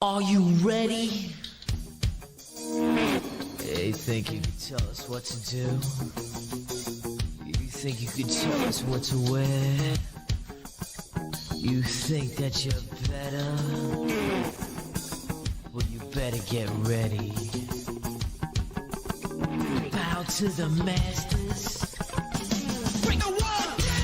Are you ready? You think you can tell us what to do? You think you can tell us what to wear? You think that you're better? Well, you better get ready. Bow to the masters. Bring the world down!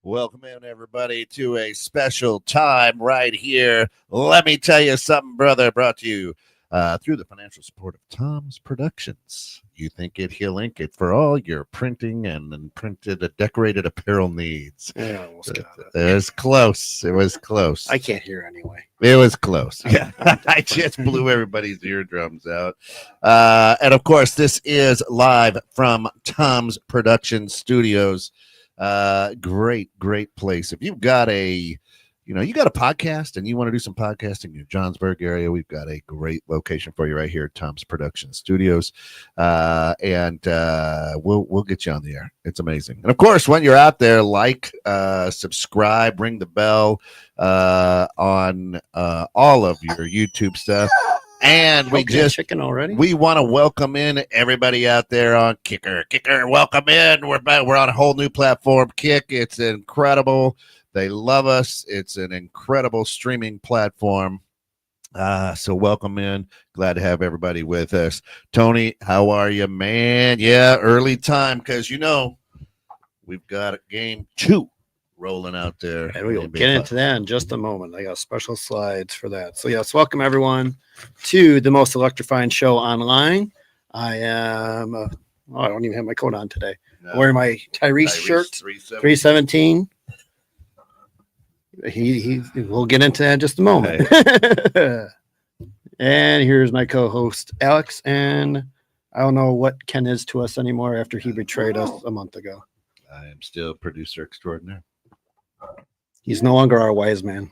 Welcome in, everybody, to a special time right here. Let me tell you something, brother, brought to you through the financial support of Tom's Productions. You think it, he'll ink it for all your printing and printed decorated apparel needs. I almost got it. It was close. It was close. I can't hear anyway. It was close. Yeah. I just blew everybody's eardrums out. And of course, this is live from Tom's Production Studios. Great place. If you've got a podcast and you want to do some podcasting in your Johnsburg area, we've got a great location for you right here at Tom's Production Studios. And we'll get you on the air. It's amazing. And of course, when you're out there, subscribe, ring the bell on all of your YouTube stuff. And we chicken already. We want to welcome in everybody out there on Kicker. Welcome in. We're on a whole new platform, Kick. It's incredible. They love us. It's an incredible streaming platform. So welcome in. Glad to have everybody with us. Tony, how are you, man? Yeah, early time because we've got a game 2 rolling out there. And we will get into that in just a moment. I got special slides for that. So yes, welcome everyone to the most electrifying show online. I am I don't even have my coat on today. I'm wearing my Tyrese shirt, 317. We'll get into that in just a moment. Hey. And here's my co-host Alex, and I don't know what Ken is to us anymore after he betrayed us a month ago. I am still producer extraordinaire. He's no longer our wise man.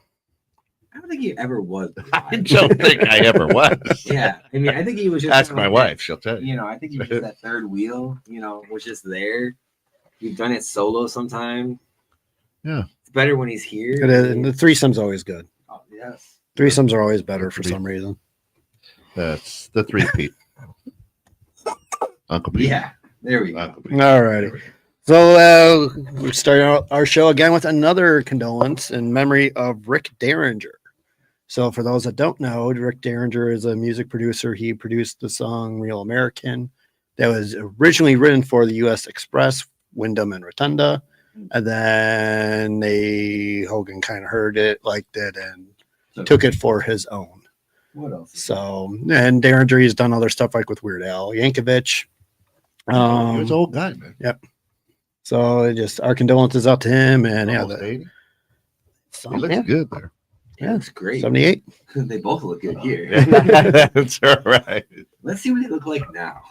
I don't think he ever was. I don't think I ever was. Yeah. I mean, I think he was just. Ask my wife. She'll tell you. I think he was just that third wheel, was just there. We've done it solo sometime. Yeah. It's better when he's here. It is, and the threesome's always good. Oh, yes. Threesomes are always better for some reason. That's the 3-Pete. Uncle Pete. Yeah. There we go. All righty. So we start out our show again with another condolence in memory of Rick Derringer. So for those that don't know, Rick Derringer is a music producer. He produced the song Real American that was originally written for the U.S. Express, Wyndham and Rotunda. And then Hogan kind of heard it, liked it, and took it for his own. What else? So, and Derringer, he's done other stuff like with Weird Al Yankovic. He was an old guy, man. Yep. So our condolences out to him, and he looks good there. Yeah, it's great. 78. They both look good here. That's all right. Let's see what they look like now.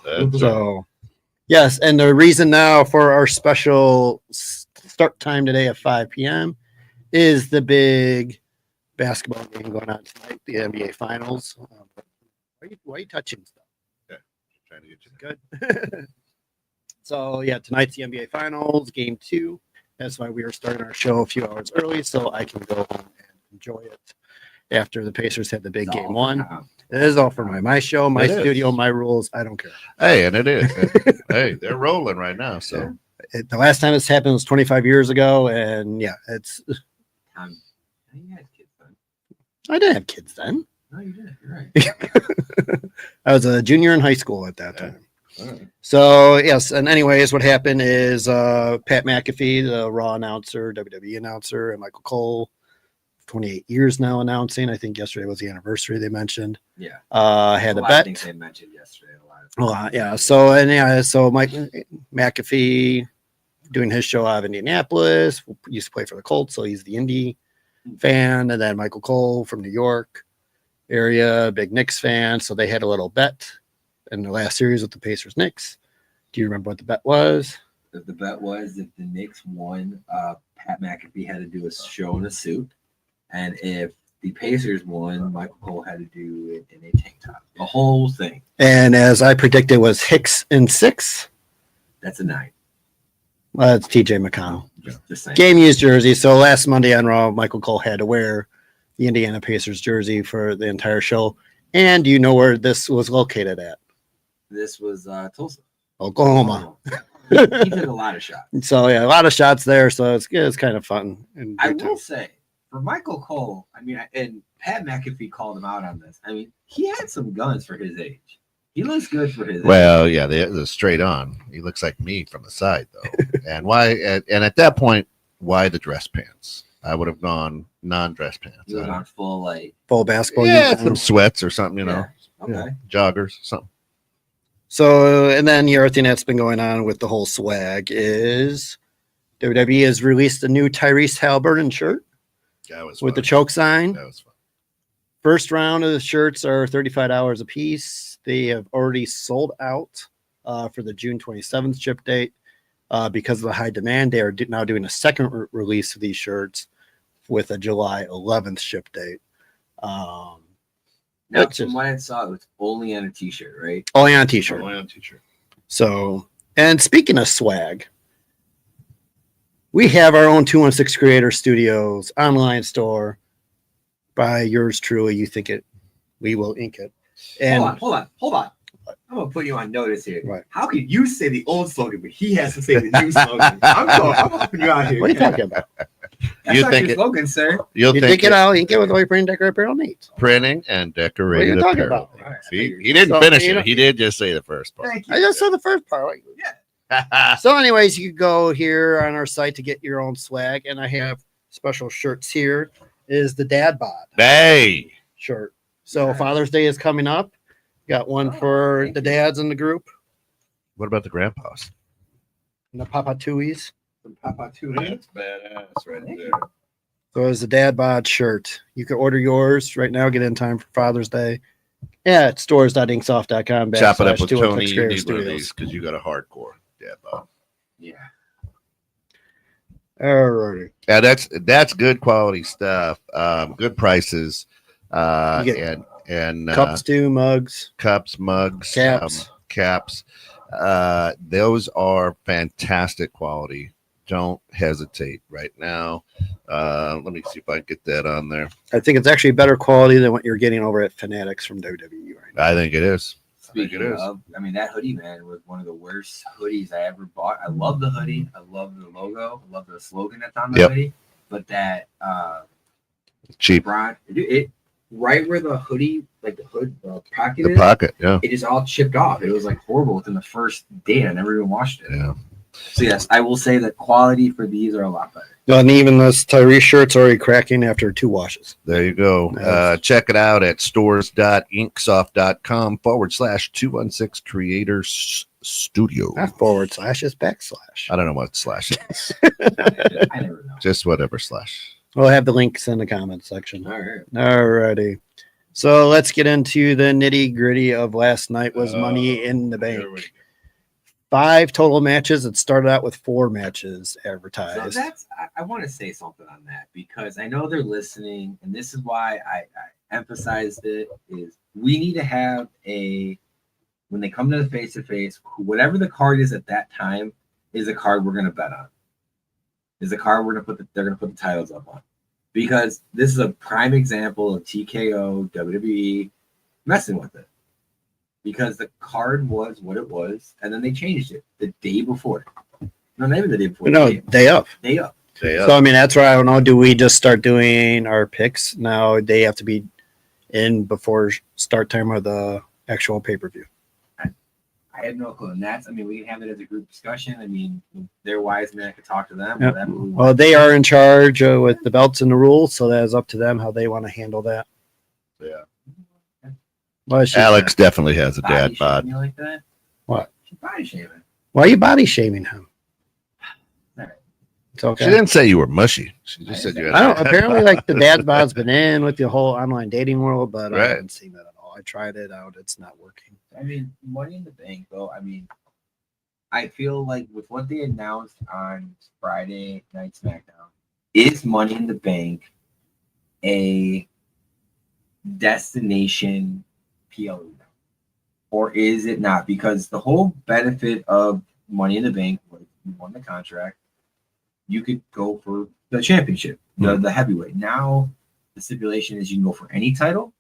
Yes, and the reason now for our special start time today at 5 p.m. is the big basketball game going on tonight, the NBA Finals. Why are you touching stuff? Yeah, trying to get you good. So, tonight's the NBA Finals, game 2. That's why we are starting our show a few hours early, so I can go home and enjoy it after the Pacers had the big game 1. It is all for my show, my studio, my rules. I don't care. Hey, and it is. Hey, they're rolling right now. So the last time this happened was 25 years ago, and it's. You had kids then. I didn't have kids then. No, you did. You're right. I was a junior in high school at that time. Right. So, yes, and anyways, what happened is Pat McAfee, the Raw announcer, WWE announcer, and Michael Cole, 28 years now announcing. I think yesterday was the anniversary they mentioned. Yeah. Had a bet. Things they mentioned yesterday. A lot, yeah. So Mike McAfee doing his show out of Indianapolis. Used to play for the Colts, so he's the Indy fan. And then Michael Cole from New York area, big Knicks fan. So they had a little bet in the last series with the Pacers Knicks. Do you remember what the bet was? The bet was if the Knicks won, Pat McAfee had to do a show in a suit, and if the Pacers won, Michael Cole had to do it in a tank top. The whole thing. And as I predicted, was Hicks in 6. That's a 9. Well, it's TJ McConnell. Just saying. Game used jersey. So last Monday on Raw, Michael Cole had to wear the Indiana Pacers jersey for the entire show. And do you know where this was located at? This was Tulsa, Oklahoma. He took a lot of shots. So yeah, a lot of shots there. So it's kind of fun. And I will say, for Michael Cole, I mean, and Pat McAfee called him out on this. I mean, he had some guns for his age. He looks good for his age. Well, yeah, they're straight on. He looks like me from the side, though. And why? And at that point, why the dress pants? I would have gone non-dress pants. He was on full basketball. Yeah, uniform. some sweats or something, you know. Okay. Joggers, something. So, and then the other thing that's been going on with the whole swag is WWE has released a new Tyrese Halliburton shirt That was with the fun. choke sign. That was fun. First round of the shirts are $35 a piece. They have already sold out for the June 27th ship date. Because of the high demand, they are now doing a second release of these shirts with a July 11th ship date. Now, Which from is- what I saw, it was only on a T-shirt, right? Only on t-shirt. Only on t-shirt. So, and speaking of swag, we have our own 216 Creator Studios online store by yours truly. You think it, we will ink it. And Hold on. I'm gonna put you on notice here. Right. How could you say the old slogan, but he has to say the new slogan? I'm helping you out here. what are you talking about? That's You not think your it- slogan, sir. You'll You think take it out, ink it with all your printing decorator apparel needs. printing and decorated What are you talking apparel. about? All right, He didn't So, finish you it. know- He did just say the first part. Thank you. I just said the first part. So, anyways, you go here on our site to get your own swag, and I have special shirts here. Is the Dad Bod Hey, shirt. So Nice. Father's Day is coming up. Got one Oh, for thank the you. dads in the group what about the grandpas? and the Papa Tuies. Papa too. That's badass right Thank there. you. So it's a Dad Bod shirt. You can order yours right now. Get in time for Father's Day. Yeah, it's stores.inksoft.com. Chop it up with 216 Tony. You Creator need one of Studios. these because you got a hardcore dad bod. Yeah. Alrighty. Yeah, that's good quality stuff. Good prices. You get And Cups too, mugs, cups, mugs, caps. caps. Those are fantastic quality. Don't hesitate right now. Let me see if I can get that on there. I think it's actually better quality than what you're getting over at Fanatics from WWE right now. I think it is. Speaking it is. of, I mean, that hoodie, man, was one of the worst hoodies I ever bought. I love the hoodie. I love the logo. I love the slogan that's on the Yep. hoodie. But that Cheap. it right where the hoodie, like the hood pocket The is, pocket, yeah. it is all chipped off. It was like horrible within the first day. I never even washed it. Yeah. So yes, I will say that quality for these are a lot better. And even this Tyrese shirt's already cracking after 2 washes. There you go. Nice. Check it out at stores.inksoft.com/216 Creators Studio. Not forward slash, it's backslash. I don't know what slash is. I never know. Just whatever slash. We'll have the links in the comment section. All right. Alrighty. So let's get into the nitty gritty of last night was Money in the Here we Bank. 5 total matches. It started out with 4 matches So advertised. I want to say something on that because I know they're listening, and this is why I emphasized it. Is we need to have when they come to the face to face, whatever the card is at that time is a card we're going to bet on. Is a card they're going to put the titles up on, because this is a prime example of TKO WWE messing with it. Because the card was what it was, and then they changed it the day before. No, maybe the day before. No, day up. Day up. So I mean that's why I don't know. Do we just start doing our picks now? They have to be in before start time of the actual pay-per-view. I have no clue. And that's, I mean, we can have it as a group discussion. I mean, they're wise men. I could talk to them. Yep. Whatever we want. Well, they are in charge with the belts and the rules, so that is up to them how they want to handle that. Yeah. Well, it's just- Alex definitely has a Body dad bod. shaming you like that? What? She's body shaming. Why are you body shaming him? It's okay. She didn't say you were mushy. She just said you had. I don't. Apparently, like the dad bod's been in with the whole online dating world, but I Right. haven't seen that at all. I tried it out; it's not working. I mean, Money in the Bank, though. I mean, I feel like with what they announced on Friday Night SmackDown, is Money in the Bank a destination PLE now, or is it not? Because the whole benefit of Money in the Bank was you won the contract, you could go for the championship, the heavyweight. Now the stipulation is you can go for any title.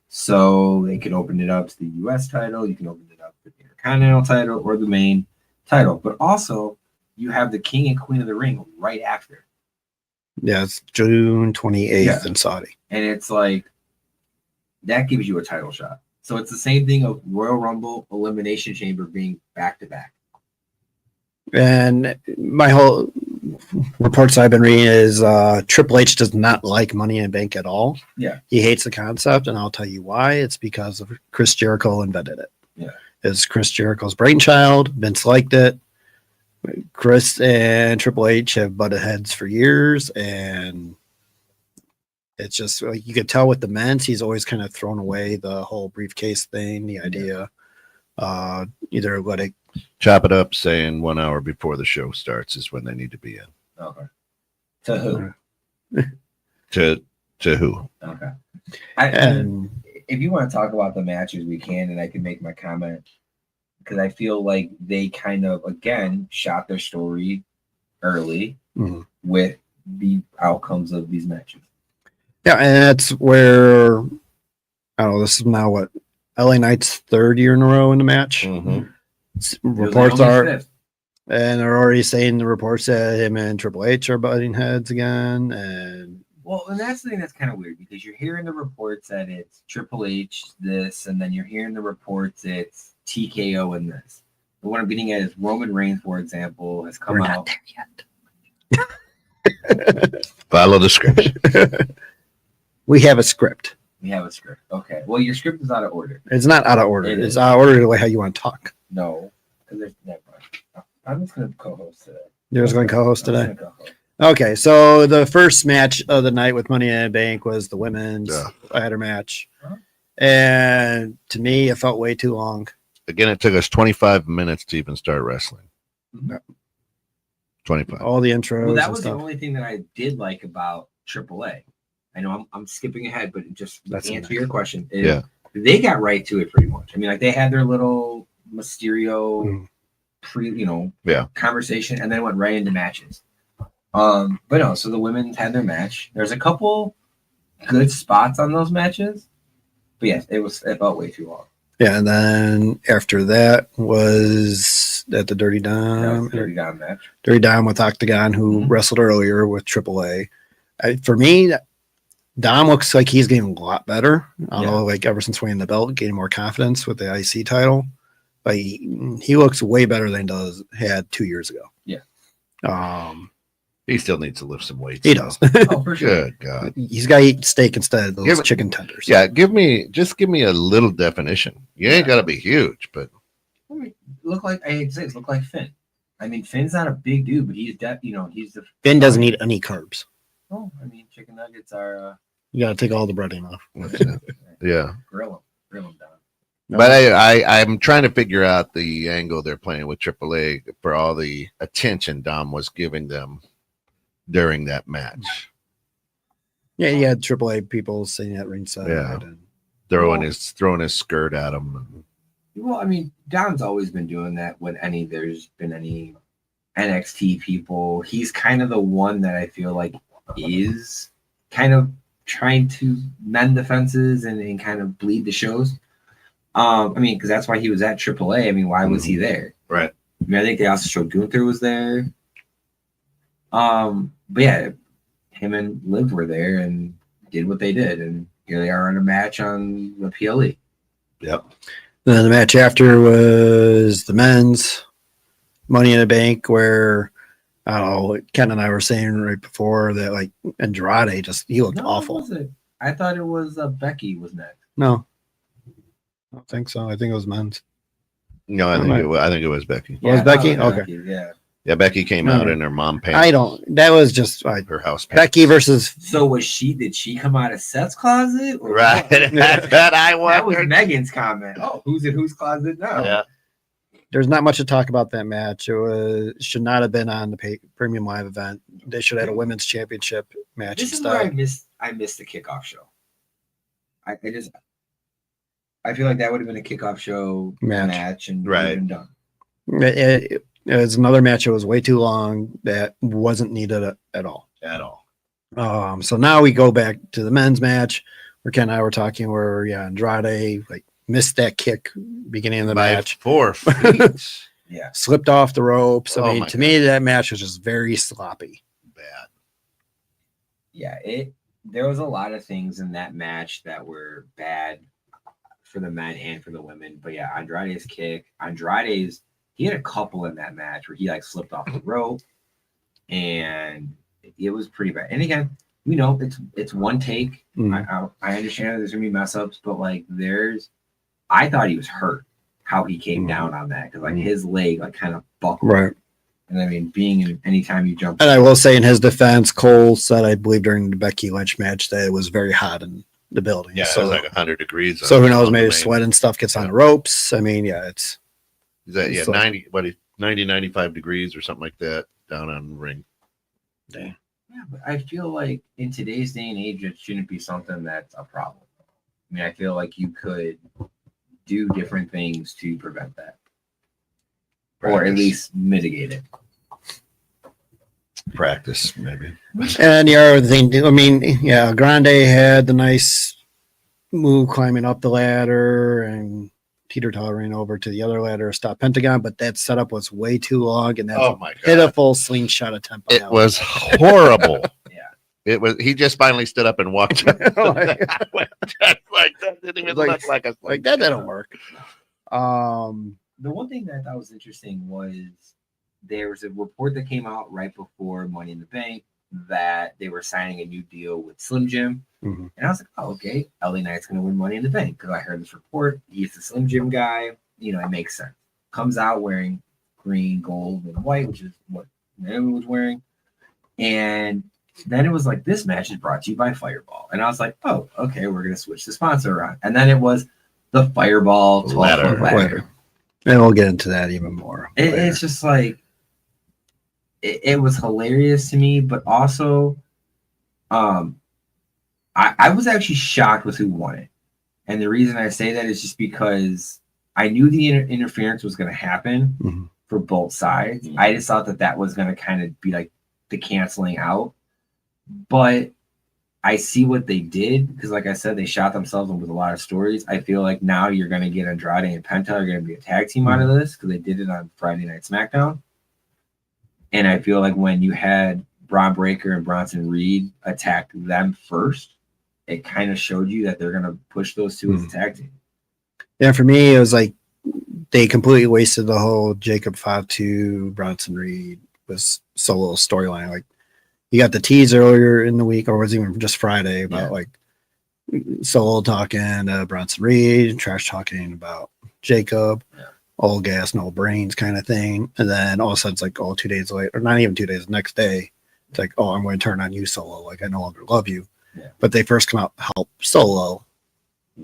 So they could open it up to the U.S. title. You can open it up to the Intercontinental title or the main title. But also, you have the King and Queen of the Ring right after. Yeah, it's June 28th in Saudi. And it's like, that gives you a title shot. So it's the same thing of Royal Rumble, Elimination Chamber being back-to-back. And my whole reports I've been reading is Triple H does not like Money in the Bank at all. Yeah. He hates the concept, and I'll tell you why. It's because of Chris Jericho invented it. Yeah. It's Chris Jericho's brainchild. Vince liked it. Chris and Triple H have butted heads for years, and it's just like you could tell with the men's, he's always kind of thrown away the whole briefcase thing, the idea. Either let it Chop it up, saying 1 hour before the show starts is when they need to be in. Okay. To who? To who? Okay. and If you want to talk about the matches, we can, and I can make my comment. Because I feel like they kind of, again, shot their story early with the outcomes of these matches. yeah, and that's where I don't know. This is now what LA Knight's third year in a row in the match. Reports are, and they're already saying the reports that him and Triple H are butting heads again. And well, and that's the thing that's kind of weird because you're hearing the reports that it's Triple H this, and then you're hearing the reports it's TKO in this. But what I'm getting at is Roman Reigns, for example, has come out. There yet. Follow the script. We have a script. We have a script. Okay. Well, your script is out of order. It's not out of order. It's out of order the way how you want to talk. No, because there's never mind. I'm just going to co-host today. You're just going to co-host I'm today. just gonna co-host. Okay, so the first match of the night with Money in the Bank was the women's ladder match, and to me, it felt way too long. Again, it took us 25 minutes to even start wrestling. 25. All the intros. Well, that and was stuff. the only thing that I did like about AAA. I know I'm skipping ahead, but just That's to answer nice. your question, they got right to it pretty much. I mean, like they had their little Mysterio conversation, and then went right into matches. But no, so the women had their match. There's a couple good spots on those matches, but yes, it felt way too long. Yeah, and then after that was at the Dirty Dom. Dirty Dom match. Dirty Dom with Octagon, who wrestled earlier with AAA. For me, Dom looks like he's getting a lot better. I don't know, like ever since winning the belt, getting more confidence with the IC title. But he looks way better than he had 2 years ago. Yeah. He still needs to lift some weights. He does. Oh, for sure. Good God. He's got to eat steak instead of those chicken tenders. Yeah, give me a little definition. You ain't got to be huge, but Look like look like Finn. I mean, Finn's not a big dude, but he's he's the Finn doesn't eat any carbs. Oh, I mean, chicken nuggets are. You got to take all the breading off. yeah. Grill them down. But I'm trying to figure out the angle they're playing with AAA for all the attention Dom was giving them during that match. Yeah, you had AAA people sitting at ringside. Yeah. And Throwing his skirt at him. Well, I mean, Dom's always been doing that when there's been any NXT people. He's kind of the one that I feel like is kind of trying to mend the fences and kind of bleed the shows. I mean, because that's why he was at AAA. I mean, why was he there? Right. I mean, I think they also showed Gunther was there. But yeah, him and Liv were there and did what they did, and here they are in a match on the PLE. Yep. Then the match after was the men's Money in the Bank, where I don't know, Ken and I were saying right before that like Andrade he looked awful. Was it? I thought it was Becky was next. No, I don't think so. I think it was men's. No, I think it was Becky. Was Becky? I thought it was Okay. Becky, yeah. Yeah, Becky came out in her mom pants. That was just like Her house pants. Becky versus. So did she come out of Seth's closet? Or Right. what? That's what I That was wondered. Megan's comment. Oh, who's in whose closet now? Yeah. There's not much to talk about that match. Should not have been on the premium live event. They should have had a women's championship match This is instead. where I missed the kickoff show. I feel like that would have been a kickoff show match and would have been done. It was another match that was way too long that wasn't needed at all. So now we go back to the men's match where Ken and I were talking where Andrade like missed that kick beginning of the match. 4 feet. Yeah. Slipped off the ropes. I mean, my to me, that match was just very sloppy. Bad. Yeah, there was a lot of things in that match that were bad for the men and for the women. But yeah, Andrade's kick. He had a couple in that match where he like slipped off the rope and it was pretty bad. And again, we know it's one take. I understand there's gonna be mess ups, but like I thought he was hurt how he came down on that because like his leg like kind of buckled. Right. And I mean, anytime you jump. And I will say in his defense, Cole said, I believe during the Becky Lynch match that it was very hot in the building. Yeah, so it was like 100 degrees. So who knows? Maybe sweat and stuff gets on the ropes. I mean, it's. Is that it's 90, 95 degrees or something like that down on the ring. Yeah. Yeah, but I feel like in today's day and age, it shouldn't be something that's a problem. I mean, I feel like you could do different things to prevent that. Or at least mitigate it. Practice, maybe. And the other thing, I mean, yeah, Grande had the nice move climbing up the ladder and teeter-tottering over to the other ladder, stop Pentagon, but that setup was way too long, and that's my God. pitiful slingshot attempt. It was horrible. Yeah. It was. He just finally stood up and walked. Like that didn't even look like a like that didn't work. The one thing that I thought was interesting was there was a report that came out right before Money in the Bank that they were signing a new deal with Slim Jim. Mm-hmm. And I was like, oh, okay, LA Knight's going to win Money in the Bank because I heard this report. He's the Slim Jim guy. You know, it makes sense. Comes out wearing green, gold, and white, which is what Naomi was wearing. And then it was like, this match is brought to you by Fireball. And I was like, oh, okay, we're going to switch the sponsor around. And then it was the Fireball 12-foot ladder. And we'll get into that even more. It's just like, it was hilarious to me, but also, I was actually shocked with who won it. And the reason I say that is just because I knew the interference was going to happen for both sides. I just thought that was going to kind of be like the canceling out. But I see what they did because, like I said, they shot themselves with a lot of stories. I feel like now you're going to get Andrade and Penta are going to be a tag team out of this because they did it on Friday Night SmackDown. And I feel like when you had Braun Breaker and Bronson Reed attack them first, it kind of showed you that they're going to push those two as a tag team. Yeah, for me, it was like they completely wasted the whole Jacob Fatu, Bronson Reed was solo storyline. Like you got the tease earlier in the week, or was it even just Friday about like Solo talking to Bronson Reed, trash talking about Jacob. Yeah. All gas, no brains kind of thing. And then all of a sudden it's like, 2 days later, or not even 2 days, the next day, it's like, I'm going to turn on you, Solo. Like, I no longer love you. Yeah. But they first come out help Solo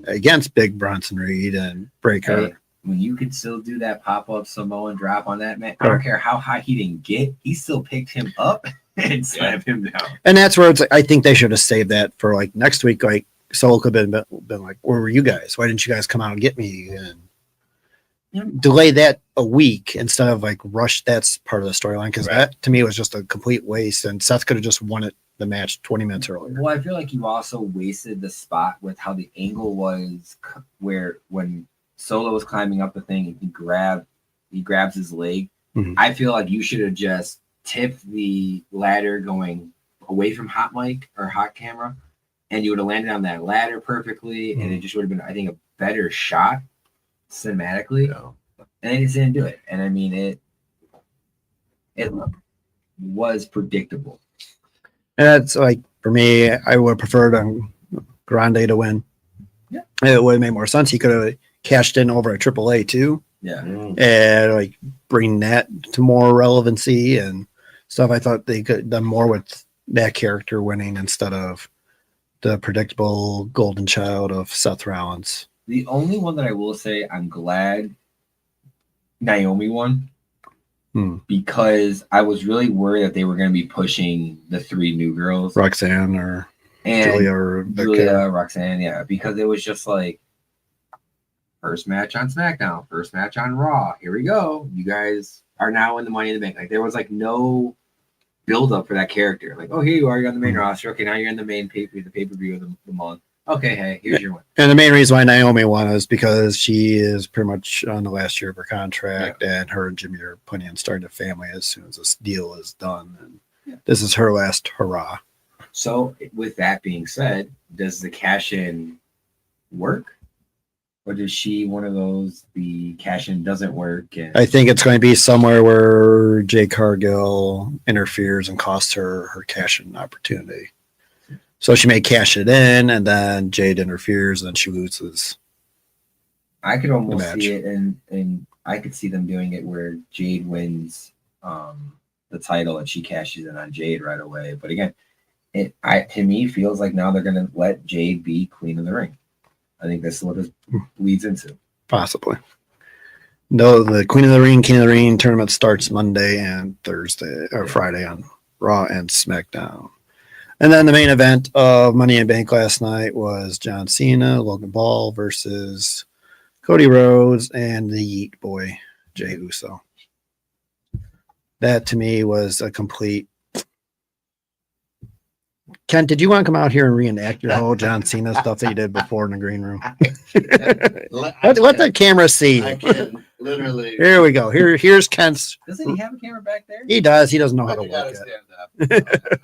against Big Bronson Reed and Breaker. Hey, when you could still do that pop-up Samoan drop on that man, I don't care how high he didn't get, he still picked him up and slammed him down. And that's where it's like, I think they should have saved that for like next week. Like, Solo could have been like, where were you guys? Why didn't you guys come out and get me? And delay that a week instead of like rush that's part of the storyline because that to me was just a complete waste and Seth could have just won it the match 20 minutes earlier. Well, I feel like you also wasted the spot with how the angle was where when Solo was climbing up the thing and he grabs his leg. I feel like you should have just tipped the ladder going away from hot mic or hot camera and you would have landed on that ladder perfectly and it just would have been, I think, a better shot cinematically, and they just didn't do it. And I mean, it was predictable. And that's like for me, I would have preferred Grande to win. Yeah, it would have made more sense. He could have cashed in over a AAA too. Yeah, and like bring that to more relevancy and stuff. I thought they could have done more with that character winning instead of the predictable golden child of Seth Rollins. The only one that I will say I'm glad Naomi won because I was really worried that they were going to be pushing the 3 new girls, Roxanne or and Julia, Roxanne, yeah, because it was just like first match on SmackDown, first match on Raw. Here we go. You guys are now in the Money in the Bank. Like there was like no build up for that character. Like, oh, here you are. You're on the main roster. Okay, now you're in the main the pay-per-view of the month. Okay, hey, here's your one. And the main reason why Naomi won is because she is pretty much on the last year of her contract, and her and Jimmy are planning on starting a family as soon as this deal is done. And this is her last hurrah. So, with that being said, does the cash-in work? Or does she one of those, the cash-in doesn't work? And... I think it's going to be somewhere where Jay Cargill interferes and costs her cash-in opportunity. So she may cash it in, and then Jade interferes, and then she loses. I could almost see it, and I could see them doing it where Jade wins the title, and she cashes in on Jade right away. But again, to me feels like now they're going to let Jade be Queen of the Ring. I think this is what this leads into. Possibly. No, the Queen of the Ring, King of the Ring tournament starts Monday and Thursday, or Friday on Raw and SmackDown. And then the main event of Money in the Bank last night was John Cena, Logan Paul versus Cody Rhodes and the Yeet Boy, Jey Uso. That to me was a complete. Kent, did you want to come out here and reenact your whole John Cena stuff that you did before in the green room? Let the camera see. I can literally. Here we go. Here's Kent's. Doesn't he have a camera back there? He does. He doesn't know how to You work gotta it. stand up.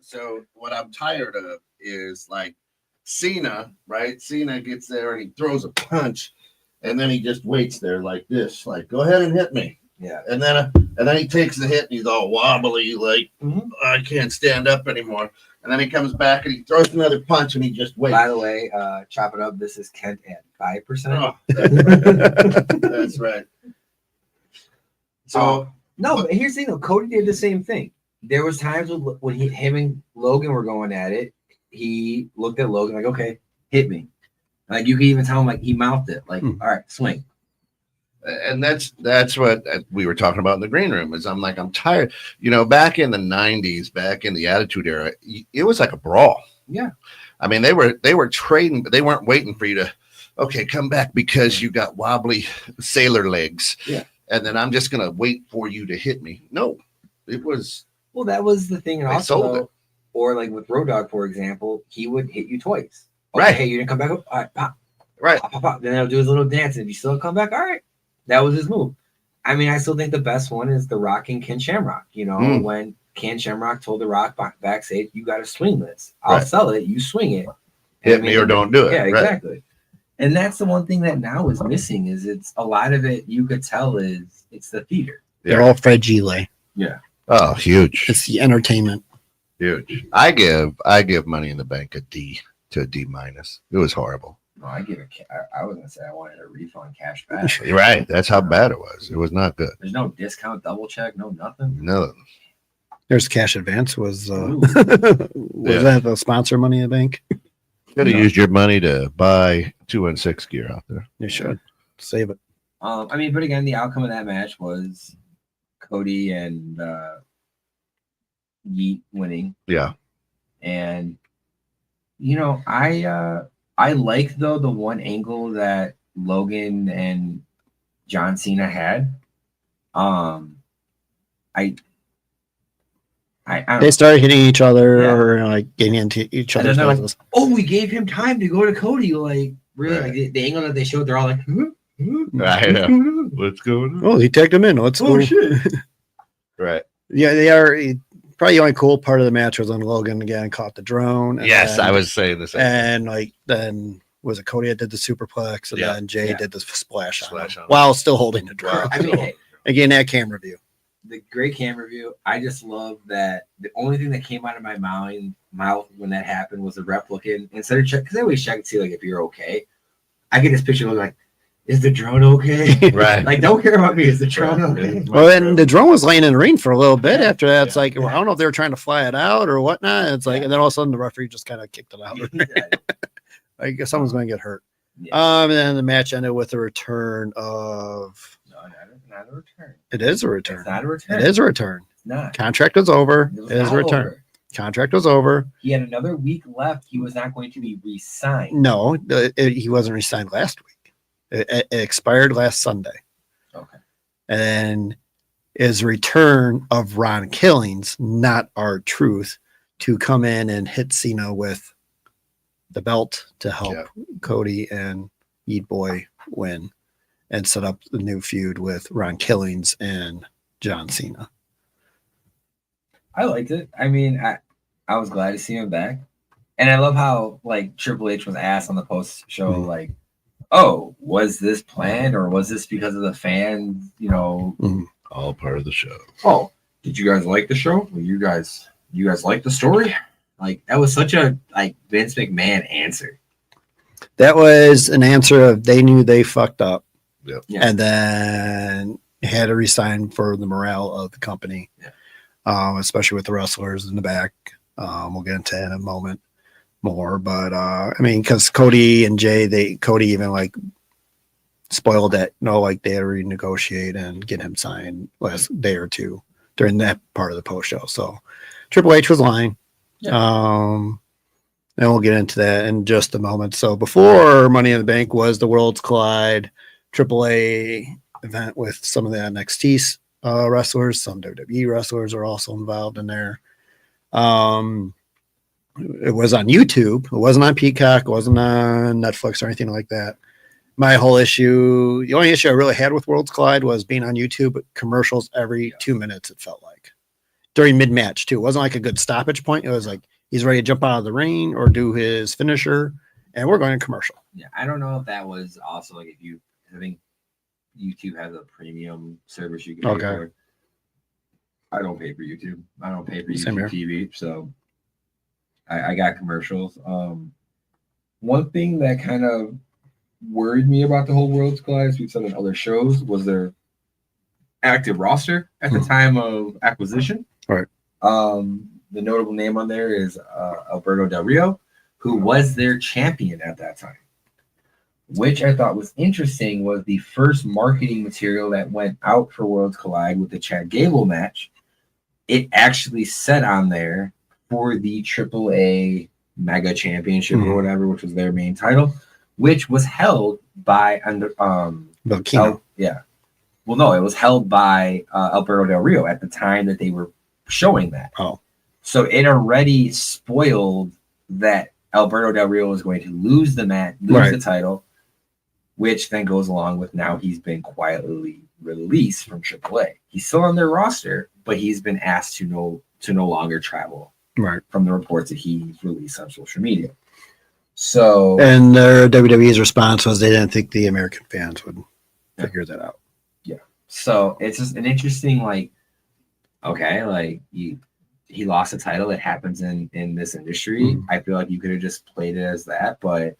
So what I'm tired of is like Cena, right? Cena gets there and he throws a punch, and then he just waits there like this, like go ahead and hit me. Yeah. And then he takes the hit and he's all wobbly, like I can't stand up anymore. And then he comes back and he throws another punch and he just waits. By the way, chop it up. This is Kent at 5%. Oh, that's right. So no, but here's the thing though. Cody did the same thing. There was times when him and Logan were going at it. He looked at Logan like, okay, hit me. Like you could even tell him like he mouthed it. Like, all right, swing. And that's what we were talking about in the green room is I'm tired. You know, back in the 90s, back in the Attitude Era, it was like a brawl. Yeah. I mean, they were trading, but they weren't waiting for you to, okay, come back because you got wobbly sailor legs. Yeah. And then I'm just going to wait for you to hit me. No, it was. Well, that was the thing. And they also, sold it. Or like with Road Dogg, for example, he would hit you twice. Okay, Right. Hey, you didn't come back up. All right, pop. Right. Pop, pop, pop. Then he'll do his little dance. And if you still come back, all right. That was his move. I mean, I still think the best one is The Rock and Ken Shamrock. You know, when Ken Shamrock told The Rock backstage, you got to swing this. I'll sell it. You swing it. Hit me or don't do it. Yeah, exactly. Right. And that's the one thing that now is missing is it's a lot of it you could tell is it's the theater. They're all fragile. Yeah. Oh, huge. It's the entertainment. Huge. I give Money in the Bank a D to a D minus. It was horrible. No, I was gonna say I wanted a refund cash back. Right. That's how bad it was. It was not good. There's no discount, double check, no nothing. No. There's cash advance. Was that the sponsor Money in the Bank? Could have used your money to buy 216 gear out there. You should save it. I mean, but again, the outcome of that match was Cody and Yeet winning. Yeah. And you know, I like though the one angle that Logan and John Cena had. They started hitting each other or like getting into each other's noses. Oh, we gave him time to go to Cody. Like really, like the angle that they showed, they're all like, what's going on? Oh, he tagged him in. Let's go. Shit. Right. Yeah, they are. Probably the only cool part of the match was when Logan again caught the drone. Yes, I was saying the same. And like then was it Cody that did the superplex, and then Jay did the splash on him while still holding the drone. I mean, hey, again, that camera view. The great camera view. I just love that. The only thing that came out of my mouth when that happened was the rep looking instead of check because they always check and see like if you're okay. I get this picture looking like is the drone okay? Right. Like, don't care about me. Is the drone okay? Well, and the drone was laying in the ring for a little bit after that. It's like, well, I don't know if they were trying to fly it out or whatnot. It's like, and then all of a sudden the referee just kind of kicked it out. I guess someone's going to get hurt. And then the match ended with a return of. No, not a return. It is a return. It's not a return. It is a return. It's not. Contract was over. It was It is a not return. over. Contract was over. He had another week left. He was not going to be re-signed. No, he wasn't re-signed last week. It expired last Sunday. Okay. And then is return of Ron Killings, not R-Truth, to come in and hit Cena with the belt to help Cody and Yeet Boy win and set up the new feud with Ron Killings and John Cena. I liked it. I mean, I was glad to see him back. And I love how, like, Triple H was asked on the post-show, like, oh, was this planned or was this because of the fans, you know? All part of the show. Oh, did you guys like the show? Well, you guys like the story? Like, that was such a, like, Vince McMahon answer. That was an answer of they knew they fucked up. Yep. Yeah. And then had to resign for the morale of the company, especially with the wrestlers in the back. We'll get into that in a moment more. But, I mean, because Cody and Jay, Cody even, like, spoiled that, like, they had to renegotiate and get him signed last day or two during that part of the post show. So Triple H was lying. And we'll get into that in just a moment. So before Money in the Bank was the Worlds Collide AAA event with some of the NXT wrestlers, some WWE wrestlers are also involved in there. It was on YouTube. It wasn't on Peacock. It wasn't on Netflix or anything like that. My whole issue, the only issue I really had with Worlds Collide was being on YouTube, commercials every 2 minutes, it felt like. During mid-match, too. It wasn't like a good stoppage point. It was like he's ready to jump out of the ring or do his finisher, and we're going to commercial. Yeah, I don't know if that was also, like, I think YouTube has a premium service you can pay for. I don't pay for YouTube. I don't pay for YouTube TV, so I got commercials. One thing that kind of worried me about the whole Worlds Collide, as we've said in other shows, was their active roster at the time of acquisition. Right. The notable name on there is Alberto Del Rio, who was their champion at that time. Which I thought was interesting was the first marketing material that went out for Worlds Collide with the Chad Gable match. It actually said on there for the AAA Mega Championship or whatever, which was their main title, which was held by Belkino. Well, no, it was held by Alberto Del Rio at the time that they were showing that. Oh. So it already spoiled that Alberto Del Rio was going to lose the match, the title, which then goes along with now he's been quietly released from AAA. He's still on their roster, but he's been asked to no longer travel. Right. From the reports that he's released on social media. So, and their WWE's response was they didn't think the American fans would figure that out. Yeah. So it's just an interesting, like, okay, like he lost a title. It happens in this industry. I feel like you could have just played it as that, but I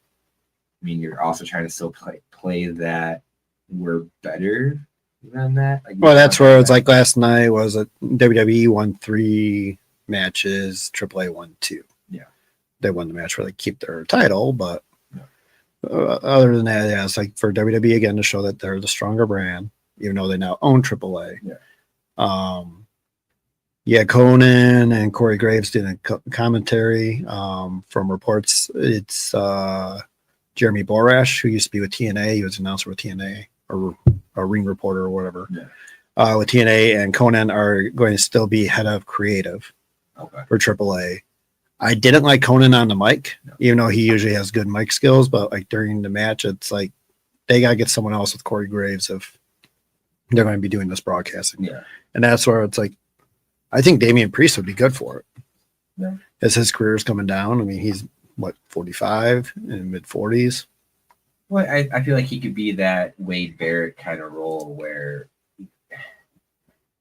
mean, you're also trying to still play that we're better than that. Like, well, that's where it's like last night was a WWE won 3 matches, AAA won 2. Yeah, they won the match where they keep their title, but other than that, it's like for WWE again to show that they're the stronger brand, even though they now own AAA. Conan and Corey Graves did a commentary. From reports, it's Jeremy Borash, who used to be with TNA. He was an announcer with TNA or a ring reporter or whatever. With TNA, and Conan are going to still be head of creative for AAA. I didn't like Conan on the mic, even though he usually has good mic skills, but like during the match, it's like they got to get someone else with Corey Graves if they're going to be doing this broadcasting. And that's where it's like, I think Damian Priest would be good for it. As his career is coming down. I mean, he's 45 in mid 40s. Well, I feel like he could be that Wade Barrett kind of role where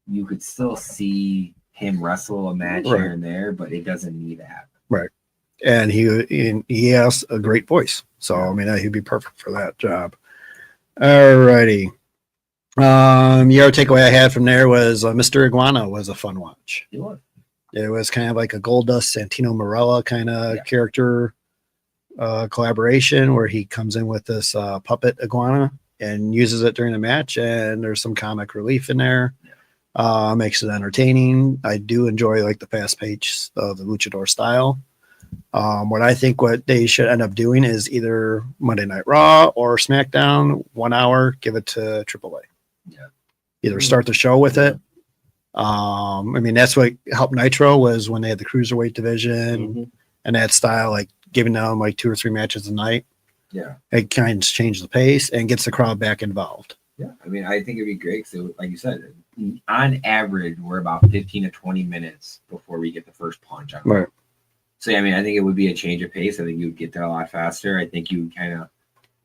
you could still see him wrestle a match here and there, but it doesn't need to happen. Right. And he has a great voice. So, I mean, he'd be perfect for that job. Alrighty. The other takeaway I had from there was Mr. Iguana was a fun watch. It was. It was kind of like a Goldust Santino Marella kind of Yeah. character collaboration where he comes in with this puppet iguana and uses it during the match, and there's some comic relief in there. Makes it entertaining. I do enjoy like the fast pace of the luchador style. What they should end up doing is either Monday Night Raw or SmackDown, 1 hour, give it to AAA. Yeah. Either start the show with it. That's what helped Nitro was when they had the cruiserweight division and that style, like giving them like 2 or 3 matches a night. Yeah. It kind of changes the pace and gets the crowd back involved. Yeah. I mean, I think it'd be great. So, like you said, on average, we're about 15 to 20 minutes before we get the first punch on. Right. So, I mean, I think it would be a change of pace. I think you would get there a lot faster. I think you would kind of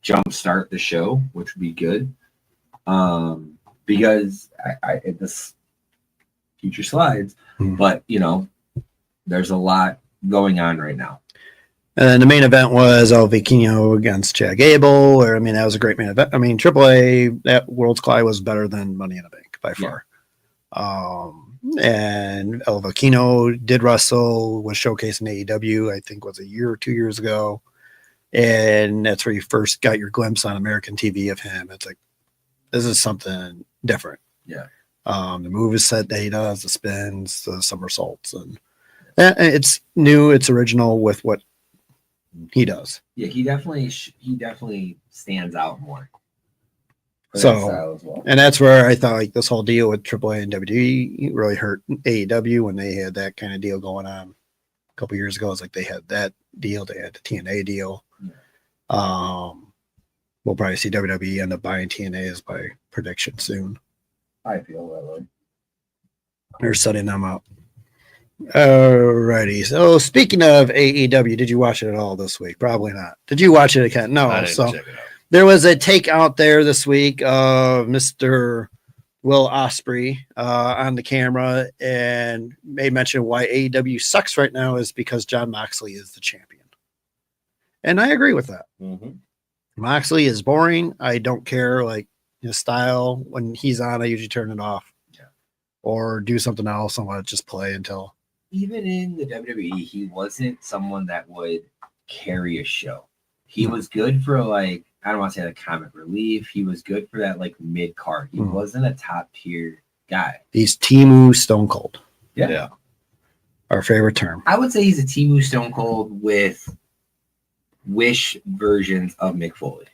jumpstart the show, which would be good. Because this future slides, but there's a lot going on right now. And the main event was El Vikingo against Chad Gable. That was a great main event. AAA, that World's Collide was better than Money in the Bank by far. And El Vikingo did wrestle, was showcased in AEW, I think was a year or 2 years ago. And that's where you first got your glimpse on American TV of him. It's like, this is something different. Yeah. The move is set that he does, the spins, the somersaults, and it's new, it's original with what he does. Yeah, he definitely stands out more. So, and that's where I thought like this whole deal with AAA and WWE really hurt AEW when they had that kind of deal going on a couple years ago. It's like they had that deal, they had the TNA deal. Yeah. We'll probably see WWE end up buying TNAs by prediction soon. I feel that way. They're setting them up. Alrighty. So speaking of AEW, did you watch it at all this week? Probably not. Did you watch it again? No. I didn't So check it out. there was a take out there this week of Mr. Will Ospreay on the camera and made mention why AEW sucks right now is because Jon Moxley is the champion. And I agree with that. Moxley is boring. I don't care like his style. When he's on, I usually turn it off. Yeah. Or do something else. I want to just play until. Even in the WWE, he wasn't someone that would carry a show. He was good for like, I don't want to say like comic relief. He was good for that like mid card. He wasn't a top tier guy. He's Timu Stone Cold. Yeah. Our favorite term. I would say he's a Timu Stone Cold with Wish versions of Mick Foley.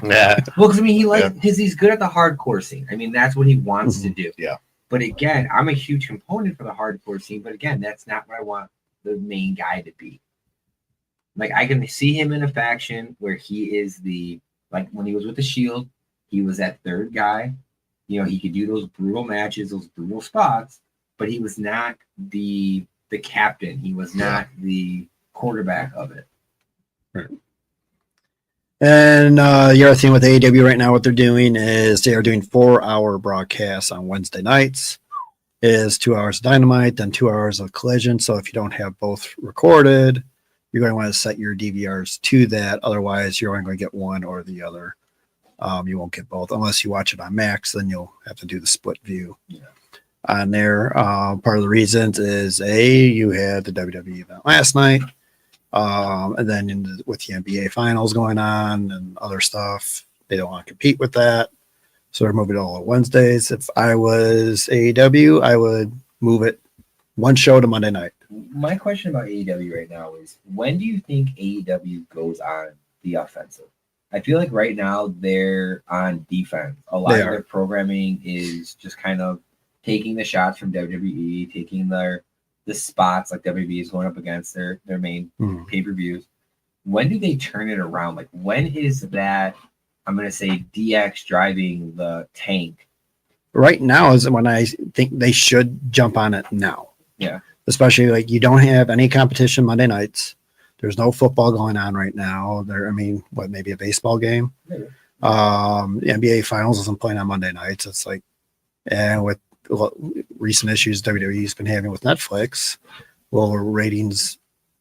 Yeah. Well, because because he's good at the hardcore scene. That's what he wants to do. Yeah. But again, I'm a huge component for the hardcore scene. But again, that's not what I want the main guy to be. Like I can see him in a faction where he is like when he was with the Shield, he was that third guy. He could do those brutal matches, those brutal spots, but he was not the captain. He was not the quarterback of it. Right. And the other thing with AEW right now, what they're doing is they are doing 4-hour broadcasts on Wednesday nights. It is 2 hours of Dynamite, then 2 hours of Collision. So if you don't have both recorded, you're going to want to set your DVRs to that. Otherwise, you're only going to get one or the other. You won't get both unless you watch it on Max. Then you'll have to do the split view on there. Part of the reasons is you had the WWE event last night. And then with the NBA finals going on and other stuff, they don't want to compete with that. So they're moving it all on Wednesdays. If I was AEW, I would move it one show to Monday night. My question about AEW right now is when do you think AEW goes on the offensive? I feel like right now they're on defense. A lot of their programming is just kind of taking the shots from WWE, taking the spots like WWE is going up against their main pay-per-views. When do they turn it around? Like when is that, I'm going to say DX driving the tank? Right now is when I think they should jump on it now. Yeah. Especially like you don't have any competition Monday nights. There's no football going on right now. Maybe a baseball game? Maybe. The NBA finals isn't playing on Monday nights. It's like, and with recent issues WWE's been having with Netflix, lower ratings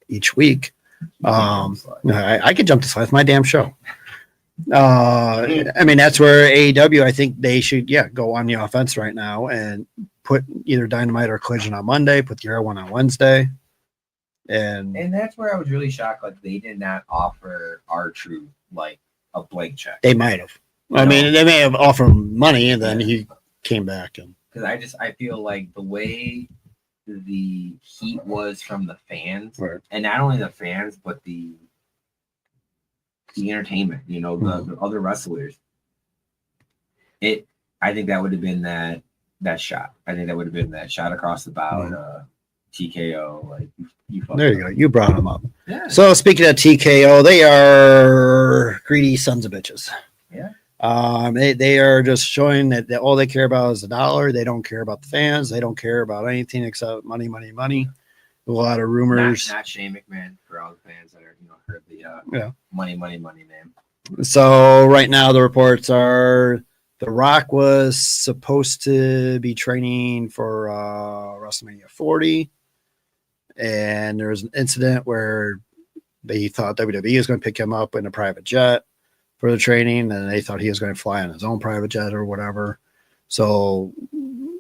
each week. I could jump to slide. It's my damn show. I mean, that's where AEW, I think they should, go on the offense right now and put either Dynamite or Collision on Monday, put the other one on Wednesday. And that's where I was really shocked. Like, they did not offer R-Truth like a blank check. they might have. I mean, they may have offered him money, and then he came back. And because I feel like the way the heat was from the fans, right. and not only the fans, but the entertainment, the other wrestlers. I think that would have been that shot. I think that would have been that shot across the bow. TKO, like you there you go. You brought them up. Yeah. So speaking of TKO, they are greedy sons of bitches. Yeah. They are just showing that all they care about is the dollar. They don't care about the fans. They don't care about anything except money, money, money. A lot of rumors. Not Shane McMahon for all the fans that are heard the money, money, money name. So right now the reports are The Rock was supposed to be training for WrestleMania 40, and there was an incident where they thought WWE was going to pick him up in a private jet for the training, and they thought he was going to fly on his own private jet or whatever. So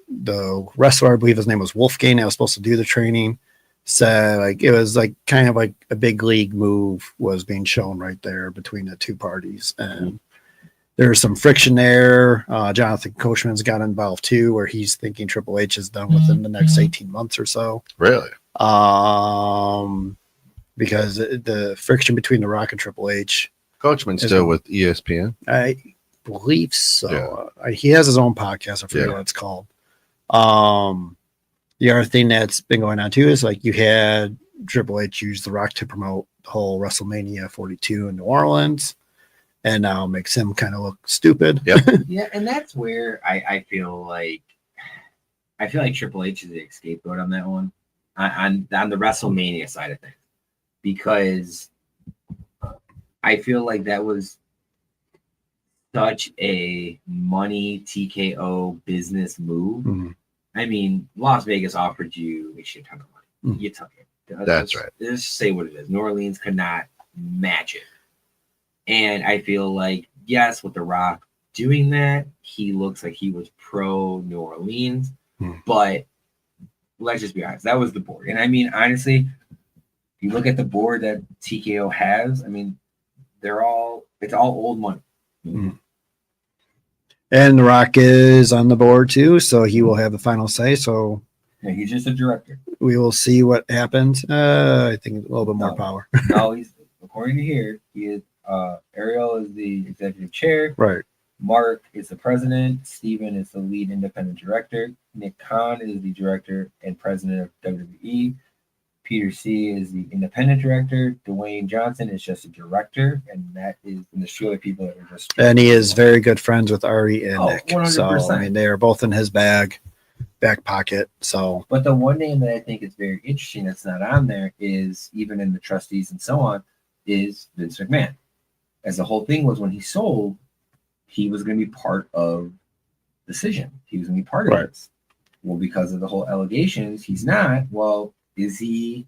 the wrestler, I believe his name was Wolfgang, that was supposed to do the training, said like it was like kind of like a big league move was being shown right there between the two parties, and there's some friction there. Jonathan Coachman's got involved too, where he's thinking Triple H is done within the next 18 months or so. Really? Because the friction between The Rock and Triple H. Coachman's still with ESPN? I believe so. Yeah. He has his own podcast. I forget what it's called. The other thing that's been going on too is like you had Triple H use The Rock to promote the whole WrestleMania 42 in New Orleans, and now makes him kind of look stupid. Yep. Yeah, and that's where I feel like Triple H is the scapegoat on that one, on the WrestleMania side of things, because I feel like that was such a money TKO business move. Mm-hmm. I mean, Las Vegas offered you a shit ton of money. You took it. That's right. Just say what it is. New Orleans could not match it. And I feel like, yes, with The Rock doing that, he looks like he was pro New Orleans. But let's just be honest, that was the board. And I mean, honestly, if you look at the board that TKO has, I mean, it's all old money. And The Rock is on the board too, so he will have the final say. So yeah, he's just a director. We will see what happens. I think a little bit more power. No, he's, according to here, he is Ariel is the executive chair. Right. Mark is the president. Steven is the lead independent director. Nick Khan is the director and president of WWE. Peter C is the independent director. Dwayne Johnson is just a director, and there's two other people that are just. And he is very good friends with Ari and Nick. 100%. So I mean, they are both in his back pocket. So, but the one name that I think is very interesting that's not on there is, even in the trustees and so on, is Vince McMahon. As the whole thing was, when he sold, he was going to be part of the decision. He was going to be part of this. Well, because of the whole allegations, he's not. Well, is he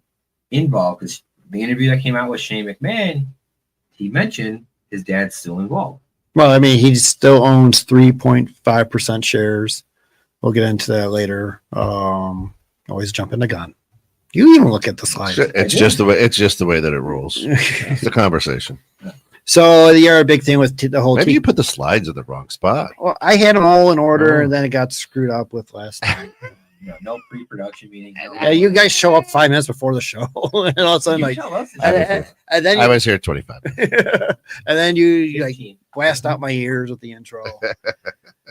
involved? Because the interview that came out with Shane McMahon, he mentioned his dad's still involved. Well, I mean, he still owns 3.5% shares. We'll get into that later. Always jumping the gun. You even look at the slide. It's just the way that it rolls. It's the conversation. So the other big thing with the whole maybe you put the slides in the wrong spot. Well, I had them all in order, and then it got screwed up with last time. No pre-production meeting. Yeah, you guys show up 5 minutes before the show, and all of a sudden, like, and then I was here at 25 minutes. And then you like blast out my ears with the intro.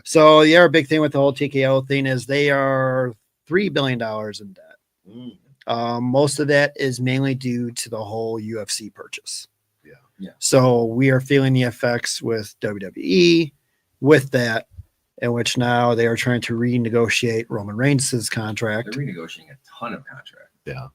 So the other big thing with the whole TKO thing is they are $3 billion in debt. Most of that is mainly due to the whole UFC purchase. Yeah. So we are feeling the effects with WWE with that, in which now they are trying to renegotiate Roman Reigns' contract. They're renegotiating a ton of contracts. Yeah.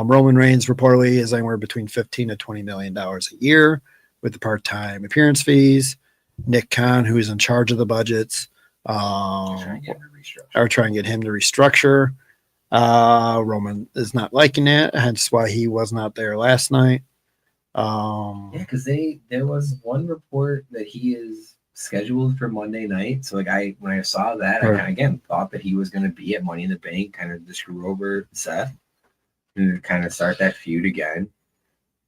Roman Reigns reportedly is anywhere between $15 to $20 million a year with the part-time appearance fees. Nick Khan, who is in charge of the budgets, are trying to get him to restructure. Roman is not liking it, hence why he was not there last night. Um, Yeah, because there was one report that he is scheduled for Monday night. So like when I saw that, I Right. kind of again thought that he was going to be at Money in the Bank, kind of to screw over Seth and kind of start that feud again.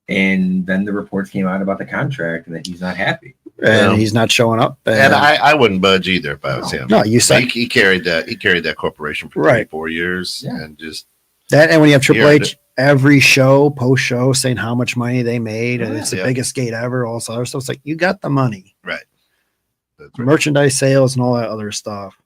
And then the reports came out about the contract and that he's not happy. and Well, he's not showing up. And I wouldn't budge either if I was him. No, you said he carried that corporation for Right. 4 years Yeah. and just that. And when you have Triple Here, H every show, post show, saying how much money they made, and Oh, it's the yeah. biggest gate ever, all this other stuff. It's like, you got the money, that's right. merchandise sales, and all that other stuff.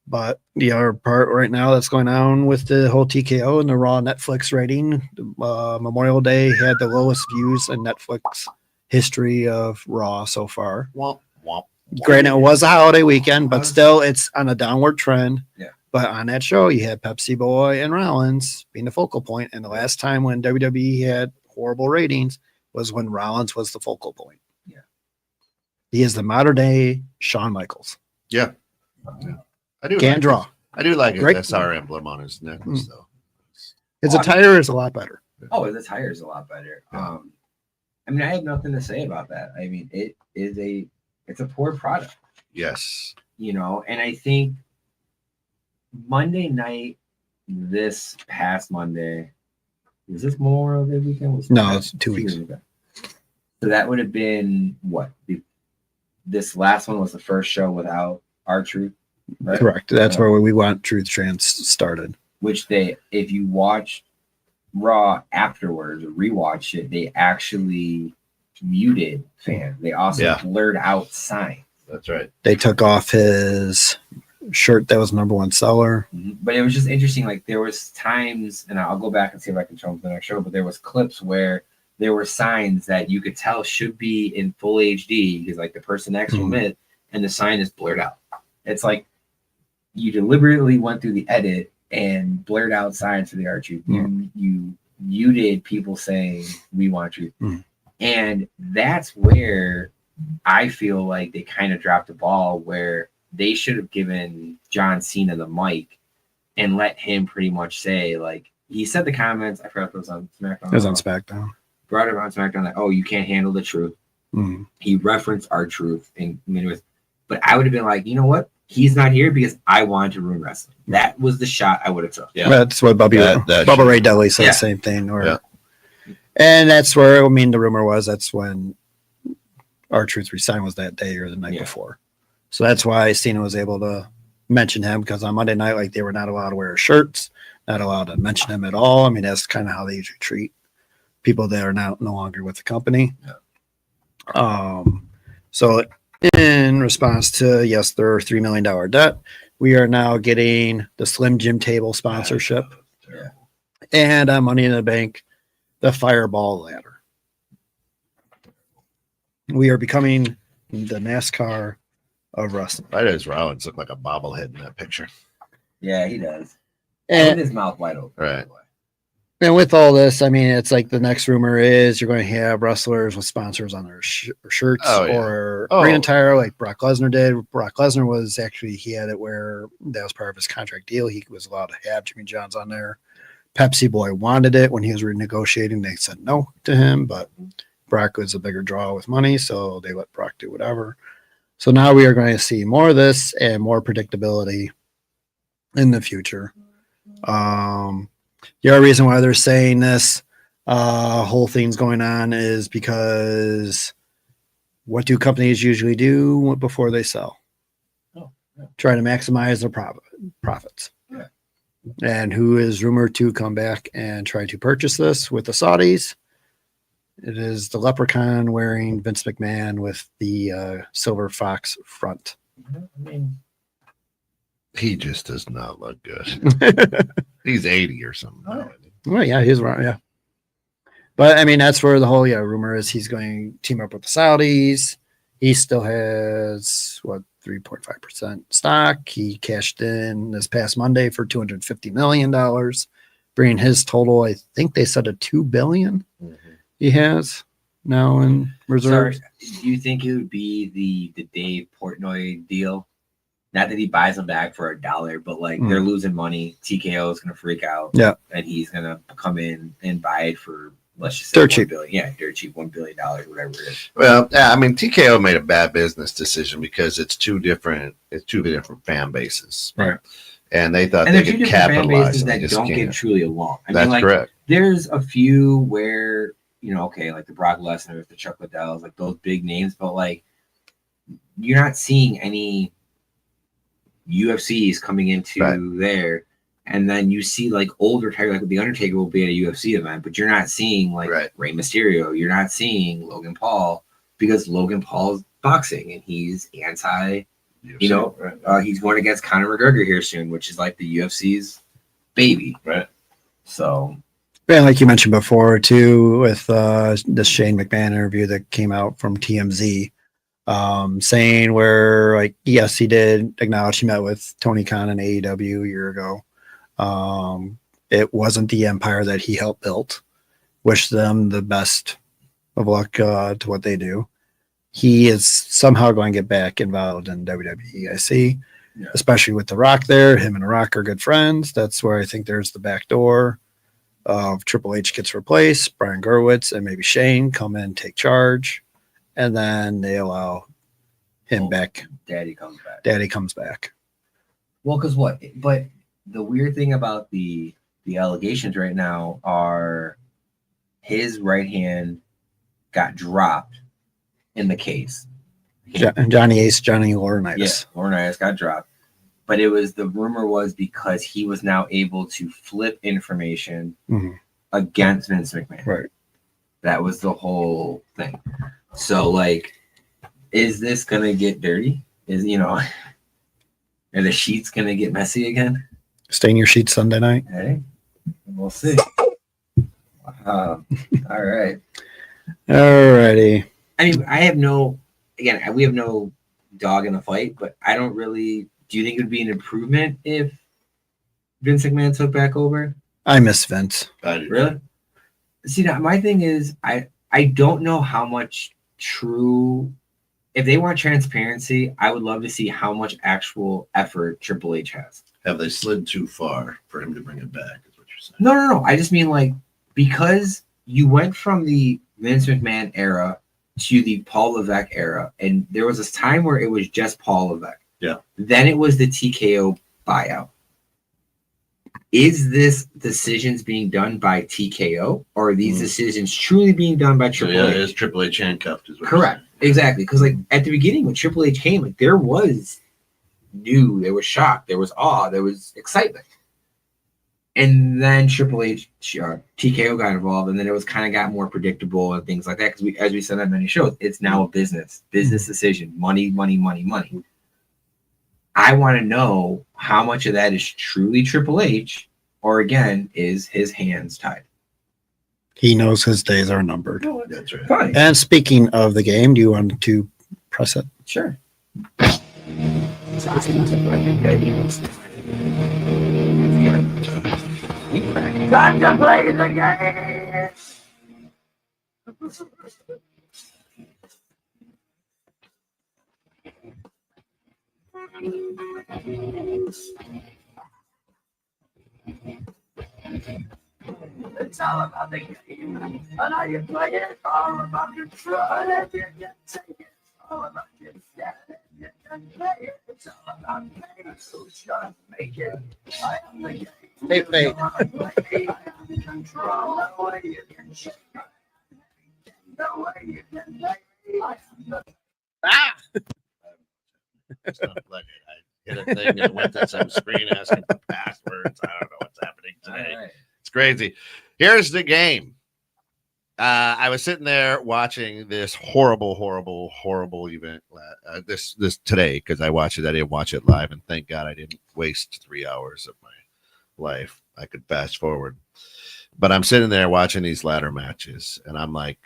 But the other part right now that's going on with the whole TKO and the Raw Netflix rating, Memorial Day had the lowest views in Netflix history of Raw so far. Womp, womp. Granted, it was a holiday weekend, but still, it's on a downward trend. Yeah. But on that show, you had Pepsi Boy and Rollins being the focal point. And the last time when WWE had horrible ratings was when Rollins was the focal point. Yeah. He is the modern day Shawn Michaels. Yeah. I do Can like draw. I do like his Great. SR emblem on his necklace though. His attire is a lot better. Oh, the tire is a lot better. Yeah. I mean, I have nothing to say about that. I mean, it's a poor product, Yes. and I think Monday night, this past Monday, was this Memorial Day weekend? Was No, it's 2 weeks. ago. So that would have been what? This last one was the first show without R-Truth, right? Correct. That's where we want Truth Trans started. Which if you watch Raw afterwards or rewatch it, they actually muted fans. They also blurred out signs. That's right. They took off his shirt that was #1 seller. But it was just interesting. Like there was times, and I'll go back and see if I can show them the next show, but there was clips where there were signs that you could tell should be in full HD because like the person next to him is, and the sign is blurred out. It's like you deliberately went through the edit and blurred out signs for the R-Truth. You muted people saying we want Truth. And that's where I feel like they kind of dropped the ball, where they should have given John Cena the mic and let him pretty much say, like, he said the comments. I forgot if it was on SmackDown. It was on SmackDown. Brought it on SmackDown that, oh, you can't handle the truth. He referenced R-Truth. But I would have been like, you know what? He's not here because I wanted to ruin wrestling. That was the shot I would have took. Yeah. That's what Bubba Ray Dudley said the same thing. And that's where, the rumor was that's when R-Truth resigned was that day or the night before. So that's why Cena was able to mention him, because on Monday night, like, they were not allowed to wear shirts, not allowed to mention him at all. That's kind of how they usually treat people that are no longer with the company. So in response to, yes, their $3 million debt, we are now getting the Slim Jim Table sponsorship. And on Money in the Bank, the Fireball ladder. We are becoming the NASCAR of wrestling. Why does Rollins look like a bobblehead in that picture? Yeah, he does. And with his mouth wide open. Right. And with all this, it's like the next rumor is you're going to have wrestlers with sponsors on their shirts or green attire, like Brock Lesnar did. Brock Lesnar was actually, he had it where that was part of his contract deal. He was allowed to have Jimmy John's on there. Pepsi Boy wanted it when he was renegotiating. They said no to him, but Brock was a bigger draw with money, so they let Brock do whatever. So now we are going to see more of this and more predictability in the future. The other reason why they're saying this whole thing's going on is because what do companies usually do before they sell? Try to maximize their profits. And who is rumored to come back and try to purchase this with the Saudis? It is the leprechaun wearing Vince McMahon with the silver fox front. He just does not look good. He's 80 or something. Well, yeah, he's right. Yeah. But that's where the whole rumor is he's going to team up with the Saudis. He still has 3.5% stock. He cashed in this past Monday for $250 million, bringing his total, I think they said, $2 billion he has now in reserves. So, do you think it would be the Dave Portnoy deal? Not that he buys them back for $1, but like they're losing money. TKO is going to freak out. Yeah. And he's going to come in and buy it for let's just say Dirt 1 cheap. billion. Yeah, dirt cheap, $1 billion, whatever it is. Well, yeah, I mean, TKO made a bad business decision because it's two different fan bases, Right? and they thought And they they're two could different fan capitalize, bases and they that just don't can't. get truly along. I That's mean, like, correct. there's a few where, okay, like the Brock Lesnar, the Chuck Liddells, like those big names, but like you're not seeing any UFCs coming into there. And then you see like older Tiger, like the Undertaker will be at a UFC event, but you're not seeing like Rey Mysterio. You're not seeing Logan Paul because Logan Paul's boxing and he's anti, UFC, he's going against Conor McGregor here soon, which is like the UFC's baby. Right. So. And like you mentioned before too, with the Shane McMahon interview that came out from TMZ, saying where like, yes, he did acknowledge he met with Tony Khan in AEW a year ago. It wasn't the empire that he helped build. Wish them the best of luck to what they do. He is somehow going to get back involved in WWE. I see, especially with The Rock there. Him and The Rock are good friends. That's where I think there's the back door of Triple H gets replaced. Brian Gerwitz and maybe Shane come in, take charge, and then they allow him back. Daddy comes back. Daddy comes back. Well, because what? But the weird thing about the allegations right now are his right hand got dropped in the case. Johnny Ace, Johnny Laurinaitis. Yeah, Laurinaitis got dropped. But the rumor was because he was now able to flip information against Vince McMahon. Right. That was the whole thing. So, like, is this going to get dirty? Are the sheets going to get messy again? Stain your sheets Sunday night. Hey, we'll see. All right. Alrighty. I mean, we have no dog in the fight, but I don't really. Do you think it would be an improvement if Vince McMahon took back over? I miss Vince. Really? See, now my thing is, I don't know how much true. If they want transparency, I would love to see how much actual effort Triple H has. Have they slid too far for him to bring it back? Is what you're saying? No. I just mean like because you went from the Vince McMahon era to the Paul Levesque era, and there was this time where it was just Paul Levesque. Yeah. Then it was the TKO buyout. Is this decisions being done by TKO, or are these decisions truly being done by Triple H? Is Triple H handcuffed? Correct. Exactly. Because like at the beginning when Triple H came, like there was there was shock, there was awe, there was excitement. And then Triple H, TKO got involved, and then it was kind of got more predictable and things like that. Because as we said on many shows, it's now a business decision, money. I want to know how much of that is truly Triple H, or again, is his hands tied. He knows his days are numbered. Oh, that's right. Fine. And speaking of the game, do you want to press it? Sure. Time to play the game. It's all about the game, and how you play it. All about control, and you can take it. All about your stand, and you can play it. It's all about pace. Who's gonna make it? I am the game. Hey, Faye. I am control. No way you can shake it. No way you can make it. I am the It's not like I hit a thing and it went to some screen asking for passwords. I don't know what's happening today. Right. It's crazy. Here's the game. I was sitting there watching this horrible event. This today because I watched it. I didn't watch it live, and thank God I didn't waste 3 hours of my life. I could fast forward, but I'm sitting there watching these ladder matches, and I'm like,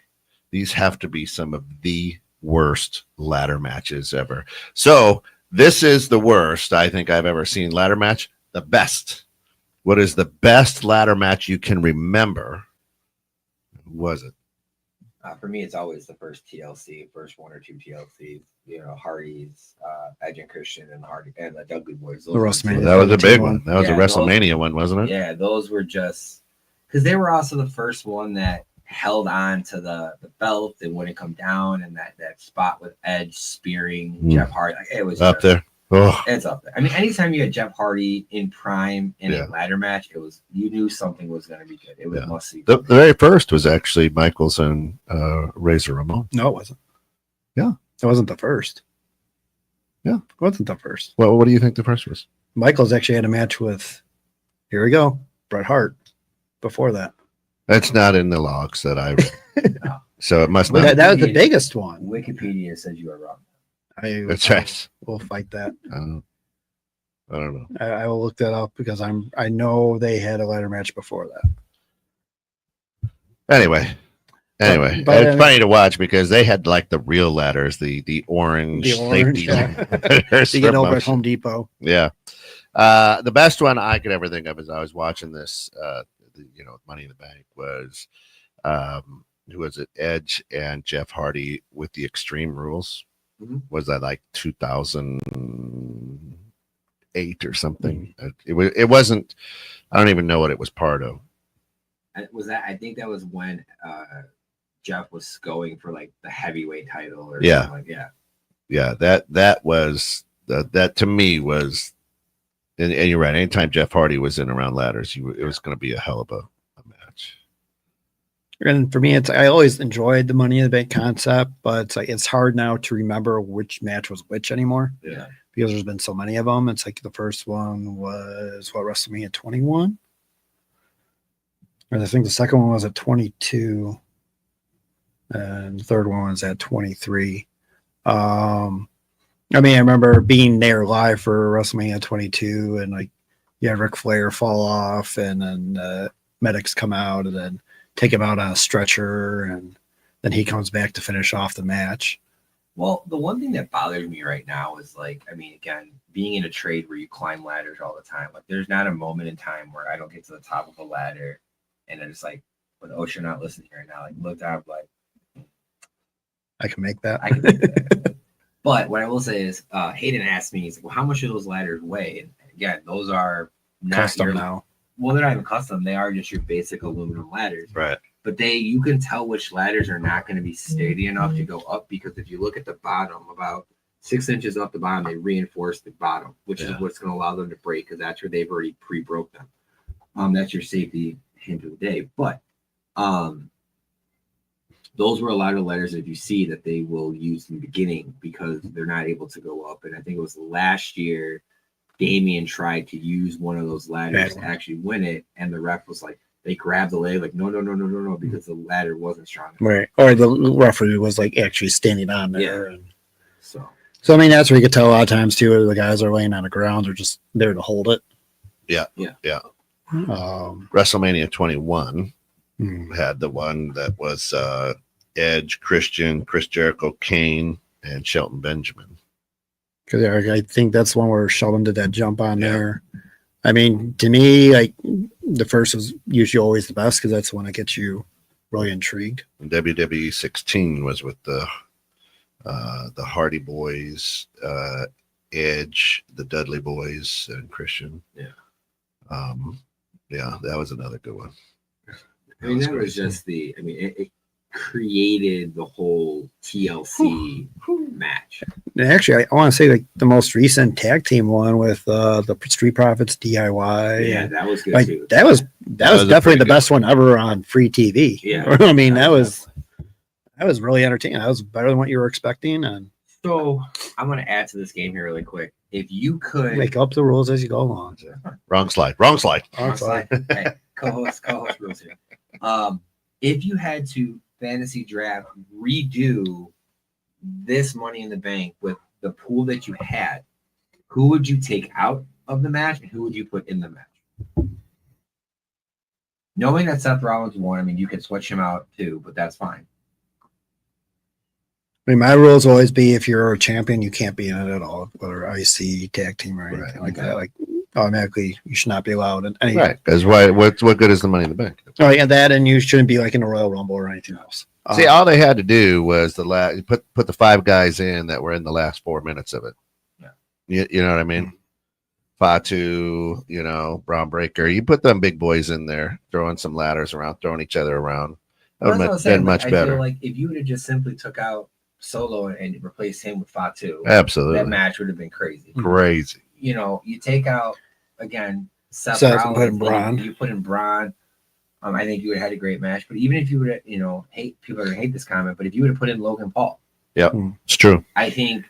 these have to be some of the worst ladder matches ever. So this is the worst I think I've ever seen ladder match. The best. What is the best ladder match you can remember? Who was it? For me, it's always the first TLC, first one or two TLCs. Hardy's, Edge and Christian, and Hardy and the Dudley Boys. The WrestleMania. That was a big one. That was a Yeah, WrestleMania one, wasn't it? Yeah, those were just because they were also the first one that held on to the belt and wouldn't come down, and that spot with Edge spearing Jeff Hardy, like, it was up there. Oh, it's up there. I mean, anytime you had Jeff Hardy in prime in a ladder match, it was, you knew something was going to be good. It was must see. The very first was actually Michaels and Razor Ramon. No, it wasn't. Yeah, it wasn't the first. Yeah, it wasn't the first. Well, what do you think the first was? Michaels actually had a match with, here we go, Bret Hart. Before that, that's not in the logs that I read. No. So it must not. That was the biggest one. Wikipedia says you are wrong. That's right. We'll fight that. I don't know. I will look that up because I know they had a ladder match before that. Anyway, it's funny to watch because they had like the real ladders, the orange safety ladders. You get over at Home Depot. Yeah. The best one I could ever think of as I was watching this, Money in the Bank was, who was it? Edge and Jeff Hardy with the Extreme Rules. Mm-hmm. Was that like 2008 or something? Mm-hmm. It wasn't. I don't even know what it was part of. I think that was when Jeff was going for like the heavyweight title or something like that. Yeah. That was that to me was, and you're right. Anytime Jeff Hardy was in around ladders, it was going to be a hell of a match. And for me, I always enjoyed the Money in the Bank concept, but it's hard now to remember which match was which anymore. Yeah, because there's been so many of them. It's like the first one was WrestleMania 21, and I think the second one was at 22, and the third one was at 23. I remember being there live for WrestleMania 22, and like, Ric Flair fall off, and then medics come out, and then take him out on a stretcher, and then he comes back to finish off the match. Well, the one thing that bothers me right now is again, being in a trade where you climb ladders all the time. Like, there's not a moment in time where I don't get to the top of a ladder, and then it's like, with Ocean not listening right now, like, look down, like, I can make that. But what I will say is, Hayden asked me, he's like, well, how much do those ladders weigh? And again, those are not custom now. Well, they're not even custom. They are just your basic aluminum ladders. Right. But you can tell which ladders are not going to be steady enough to go up, because if you look at the bottom, about 6 inches up the bottom, they reinforce the bottom, which is what's going to allow them to break, because that's where they've already pre-broke them. That's your safety hint of the day. But those were a lot of ladders that you see that they will use in the beginning because they're not able to go up. And I think it was last year, Damian tried to use one of those ladders to actually win it, and the ref was like, they grabbed the leg, like, no, because the ladder wasn't strong enough. Right. Or the referee was like actually standing on there. Yeah. And so that's where you could tell a lot of times too, the guys are laying on the ground, they're just there to hold it. Yeah. WrestleMania 21 had the one that was Edge, Christian, Chris Jericho, Kane, and Shelton Benjamin. Because I think that's one where Sheldon did that jump on there. I mean, to me, like, the first is usually always the best because that's the one that gets you really intrigued. And WWE 16 was with the Hardy Boys, Edge, the Dudley Boys, and Christian. Yeah. That was another good one. I mean, that was just it created the whole TLC match. And actually, I want to say like the most recent tag team one with the Street Profits DIY. Yeah, that was good too. That was definitely the best one ever on free TV. Yeah, I mean that was really entertaining. That was better than what you were expecting. And so I'm going to add to this game here really quick. If you could make up the rules as you go along. Wrong slide. Hey, co-host rules here. If you had to fantasy draft redo this Money in the Bank with the pool that you had, who would you take out of the match and who would you put in the match? Knowing that Seth Rollins won, I mean, you could switch him out too, but that's fine. I mean, my rules always be if you're a champion, you can't be in it at all, whether IC, tag team, or anything like that. Like, automatically, you should not be allowed in any. Right, because what good is the Money in the Bank? Oh, yeah, that, and you shouldn't be like in a Royal Rumble or anything else. See, all they had to do was put the 5 guys in that were in the last 4 minutes of it. Yeah, you know what I mean? Fatu, Braun Breaker. You put them big boys in there, throwing some ladders around, throwing each other around, That would That's what I have was saying. been Like, much I better. feel like if you would have just simply took out Solo and replaced him with Fatu, Absolutely. that match would have been crazy. Crazy. You know, you take out again Seth Seth and Rollins, put in Braun. you put in Braun. I think you would have had a great match. But even if you would have, hate people are gonna hate this comment, but if you would have put in Logan Paul, It's true. I think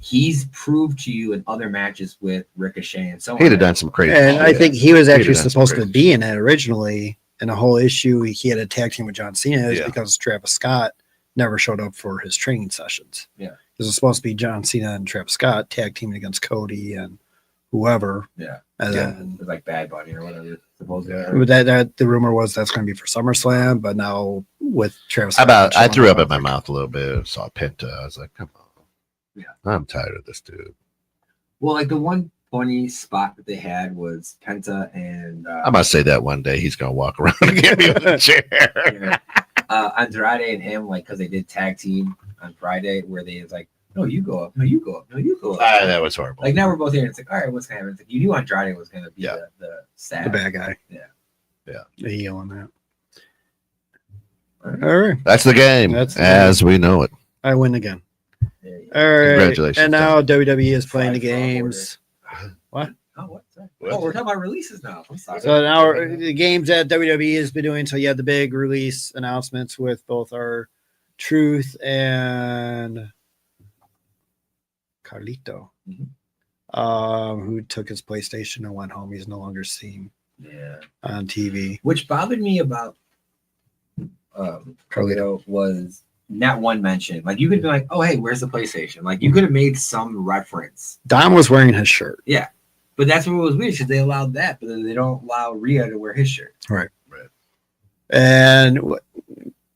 he's proved to you in other matches with Ricochet and so on. He'd have done some crazy And shit. I think he was He'd actually have done some supposed to crazy be in it originally. And the whole issue he had a tag team with John Cena is Yeah. because Travis Scott never showed up for his training sessions. Yeah. It was supposed to be John Cena and Travis Scott tag teaming against Cody and whoever. Yeah. And Yeah. then It was like Bad Bunny or whatever. Supposedly. Yeah. that the rumor was that's going to be for SummerSlam, but now with Travis Scott, I threw up showing in my mouth a little bit. Saw Penta. I was like, come on. Yeah. I'm tired of this dude. Well, like the one funny spot that they had was Penta and I must say that one day he's gonna walk around and get me with a chair. Andrade and him, like, because they did tag team on Friday, where they was like, no, you go up, no, you go up, no, you go up. That was horrible. Like now we're both here, and it's like, all right, what's gonna happen? It's like you knew Andrade was gonna be Yeah. the sad the bad guy. Yeah. The heel on that. All right. That's the game That's the as we know it. I win again. There you go. All right. Congratulations, And now WWE is playing the Five star games. Oh, what? Sorry. What? Oh, we're talking about releases now. I'm sorry. So now the games that WWE has been doing. So you had the big release announcements with both our Truth and Carlito, who took his PlayStation and went home. He's no longer seen Yeah. on TV. Which bothered me about Carlito was not one mention. Like you could be like, oh hey, where's the PlayStation? Like you could have made some reference. Dom was wearing his shirt. But that's what was weird because they allowed that, but then they don't allow Rhea to wear his shirt. And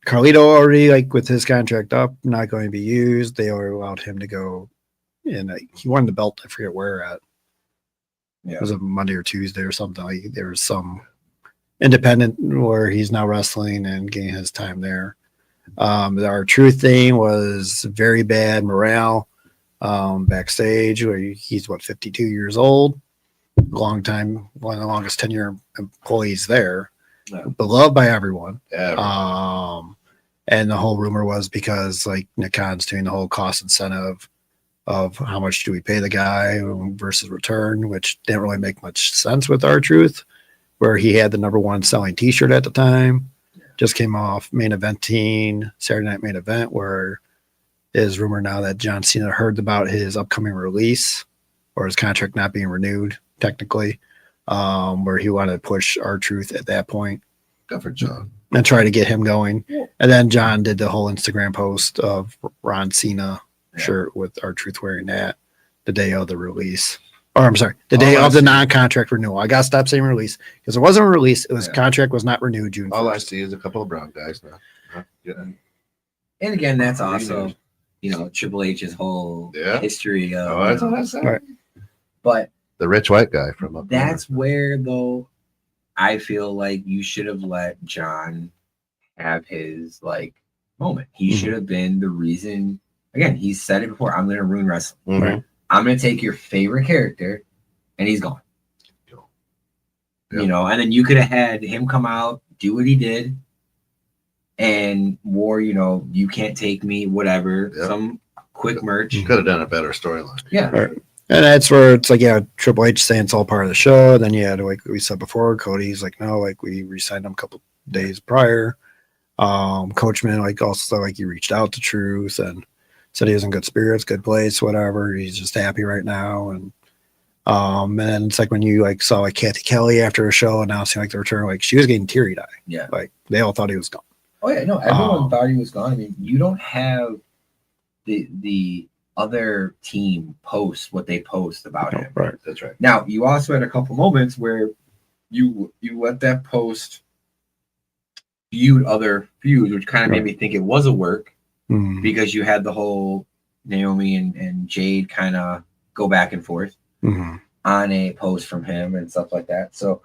Carlito already, like with his contract up, not going to be used. They already allowed him to go. And he won the belt. I forget where at. Yeah. It was a Monday or Tuesday or something. Like there was some independent where he's now wrestling and getting his time there. Our Truth thing was very bad morale backstage. Where he's 52 years old, long time, one of the longest tenure employees there, beloved by everyone. And the whole rumor was because like Nick Khan's doing the whole cost incentive of how much do we pay the guy versus return, which didn't really make much sense with our Truth, where he had the #1 selling T-shirt at the time. Just came off main eventing Saturday Night Main Event, where is rumor now that John Cena heard about his upcoming release or his contract not being renewed technically, where he wanted to push our Truth at that point. Go for John. And try to get him going. Yeah. And then John did the whole Instagram post of Ron Cena shirt with our Truth wearing that the day of the release. Or I'm sorry, the day of the non-contract renewal. I got to stop saying release because it wasn't a release. It was contract was not renewed June 1st. All I see is a couple of brown guys now. And again, that's also, Triple H's whole history of. That's what I said. Right. But the rich white guy from up that's there. Where, though, I feel like you should have let John have his moment. He should have been the reason. Again, he's said it before. I'm going to ruin wrestling. Mm-hmm. I'm going to take your favorite character, and he's gone. Yep. And then you could have had him come out, do what he did, and wore, you can't take me, whatever, some quick merch. You could have done a better storyline. Yeah. Right. And that's where it's like, Triple H saying it's all part of the show. Then like we said before, Cody's like, no, we re-signed him a couple days prior. Coachman, also he reached out to Truth and said he was in good spirits, good place, whatever. He's just happy right now. And then it's like when you saw Kathy Kelly after a show announcing the return, she was getting teary-eyed. Yeah. They all thought he was gone. Oh yeah, no, everyone thought he was gone. I mean, you don't have the other team post what they post about him. Right, that's right. Now, you also had a couple moments where you let that post viewed other feuds, which kind of made me think it was a work because you had the whole Naomi and Jade kind of go back and forth on a post from him and stuff like that. So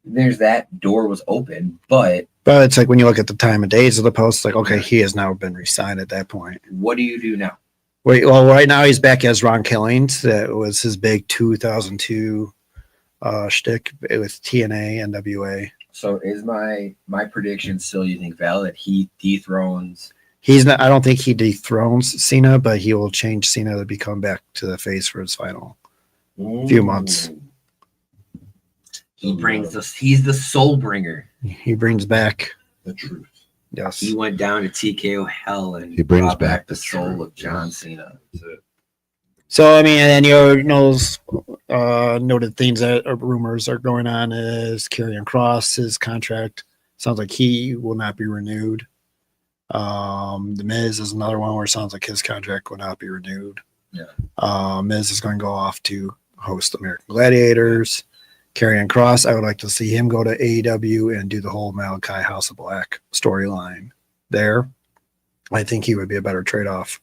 there's that door was open, but it's like when you look at the time of days of the post, okay, he has now been re-signed at that point. What do you do now? Well, right now he's back as Ron Killings. That was his big 2002 shtick with TNA, NWA. So is my prediction still, you think, valid? He dethrones. He's not. I don't think he dethrones Cena, but he will change Cena to become back to the face for his final few months. He brings us. He's the soul bringer. He brings back The truth. yes. He went down to TKO hell and He brings brought back the the soul truth. of John Cena. That's it. So I mean, and you know, noted things that are rumors are going on is Karrion Kross, his contract sounds like he will not be renewed. The Miz is another one where it sounds like his contract will not be renewed. Yeah. Miz is going to go off to host American Gladiators. Karrion Kross, I would like to see him go to AEW and do the whole Malachi House of Black storyline there. I think he would be a better trade-off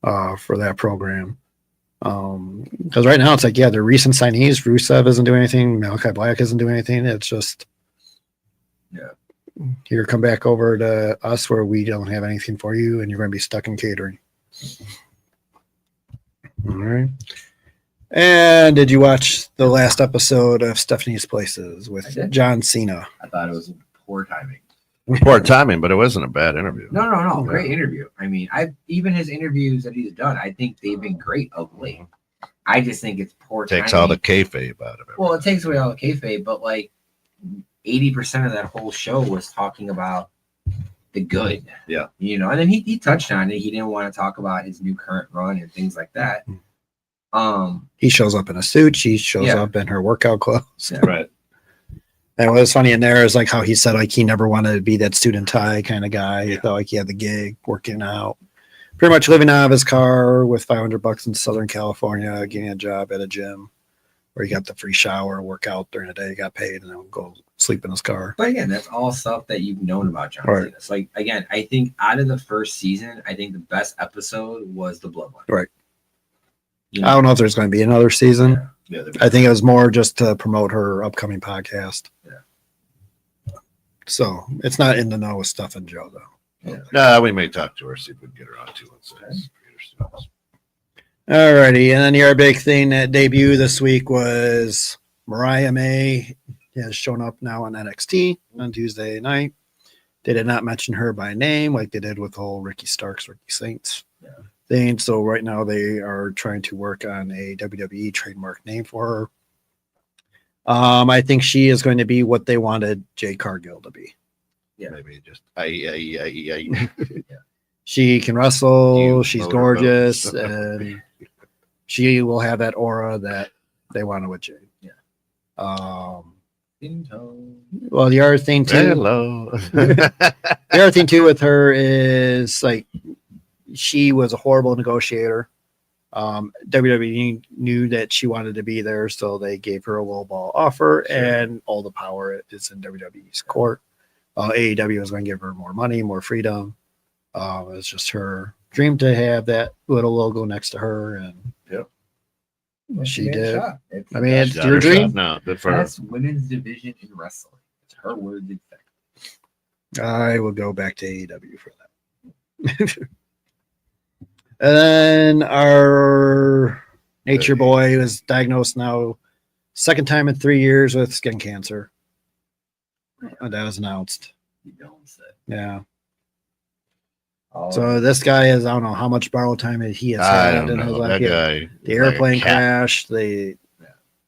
for that program. Because right now it's like, yeah, the recent signees, Rusev isn't doing anything, Malachi Black isn't doing anything. It's just, here, come back over to us where we don't have anything for you, and you're going to be stuck in catering. All right. And did you watch the last episode of Stephanie's Places with John Cena? I thought it was poor timing. Poor timing, but it wasn't a bad interview. No. Great interview. I mean, even his interviews that he's done, I think they've been great of late. I just think it's poor Takes timing. all the kayfabe out of it. Well, it takes away all the kayfabe, but like 80% of that whole show was talking about the good. Yeah. You know, and then he touched on it. He didn't want to talk about his new current run and things like that. He shows up in a suit. She shows Yeah. up in her workout clothes. Yeah. Right. And what was funny in there is like how he said like he never wanted to be that student tie kind of guy. He felt like he had the gig, working out, pretty much living out of his car with $500 in Southern California, getting a job at a gym where he got the free shower, work out during the day, got paid, and then go sleep in his car. But again, that's all stuff that you've known about John Right. Cena. So like again, I think out of the first season, I think the best episode was the Bloodline. Right. You I don't know if there's going to be another season. Yeah. Yeah. I think it was more just to promote her upcoming podcast. Yeah. So it's not in the know with stuff and Joe though. No, we may talk to her, see if we can get her on too. Alrighty, and then your big thing that debuted this week was Mariah May has shown up now on NXT on Tuesday night. They did not mention her by name like they did with the whole Ricky Starks, Ricky Saints thing. So right now they are trying to work on a WWE trademark name for her. I think she is going to be what they wanted Jade Cargill to be. Yeah, maybe just She can wrestle. You She's motorboat. gorgeous, and she will have that aura that they wanted with Jade. Yeah. Well, the other thing too. hello. The other thing too with her is like she was a horrible negotiator. WWE knew that she wanted to be there, so they gave her a low ball offer, and all the power is in WWE's court. AEW was going to give her more money, more freedom. It's just her dream to have that little logo next to her, and she did. I mean, it's Got your her dream. shot. No, good for her. Best women's division in wrestling. It's her words exactly. I will go back to AEW for that. And then our nature boy was diagnosed now second time in 3 years with skin cancer. That was announced. You don't say. Yeah. Oh, So this guy is, I don't know how much borrowed time he has I had don't in his know. life. That Yeah. guy. The airplane like a cat. crash. The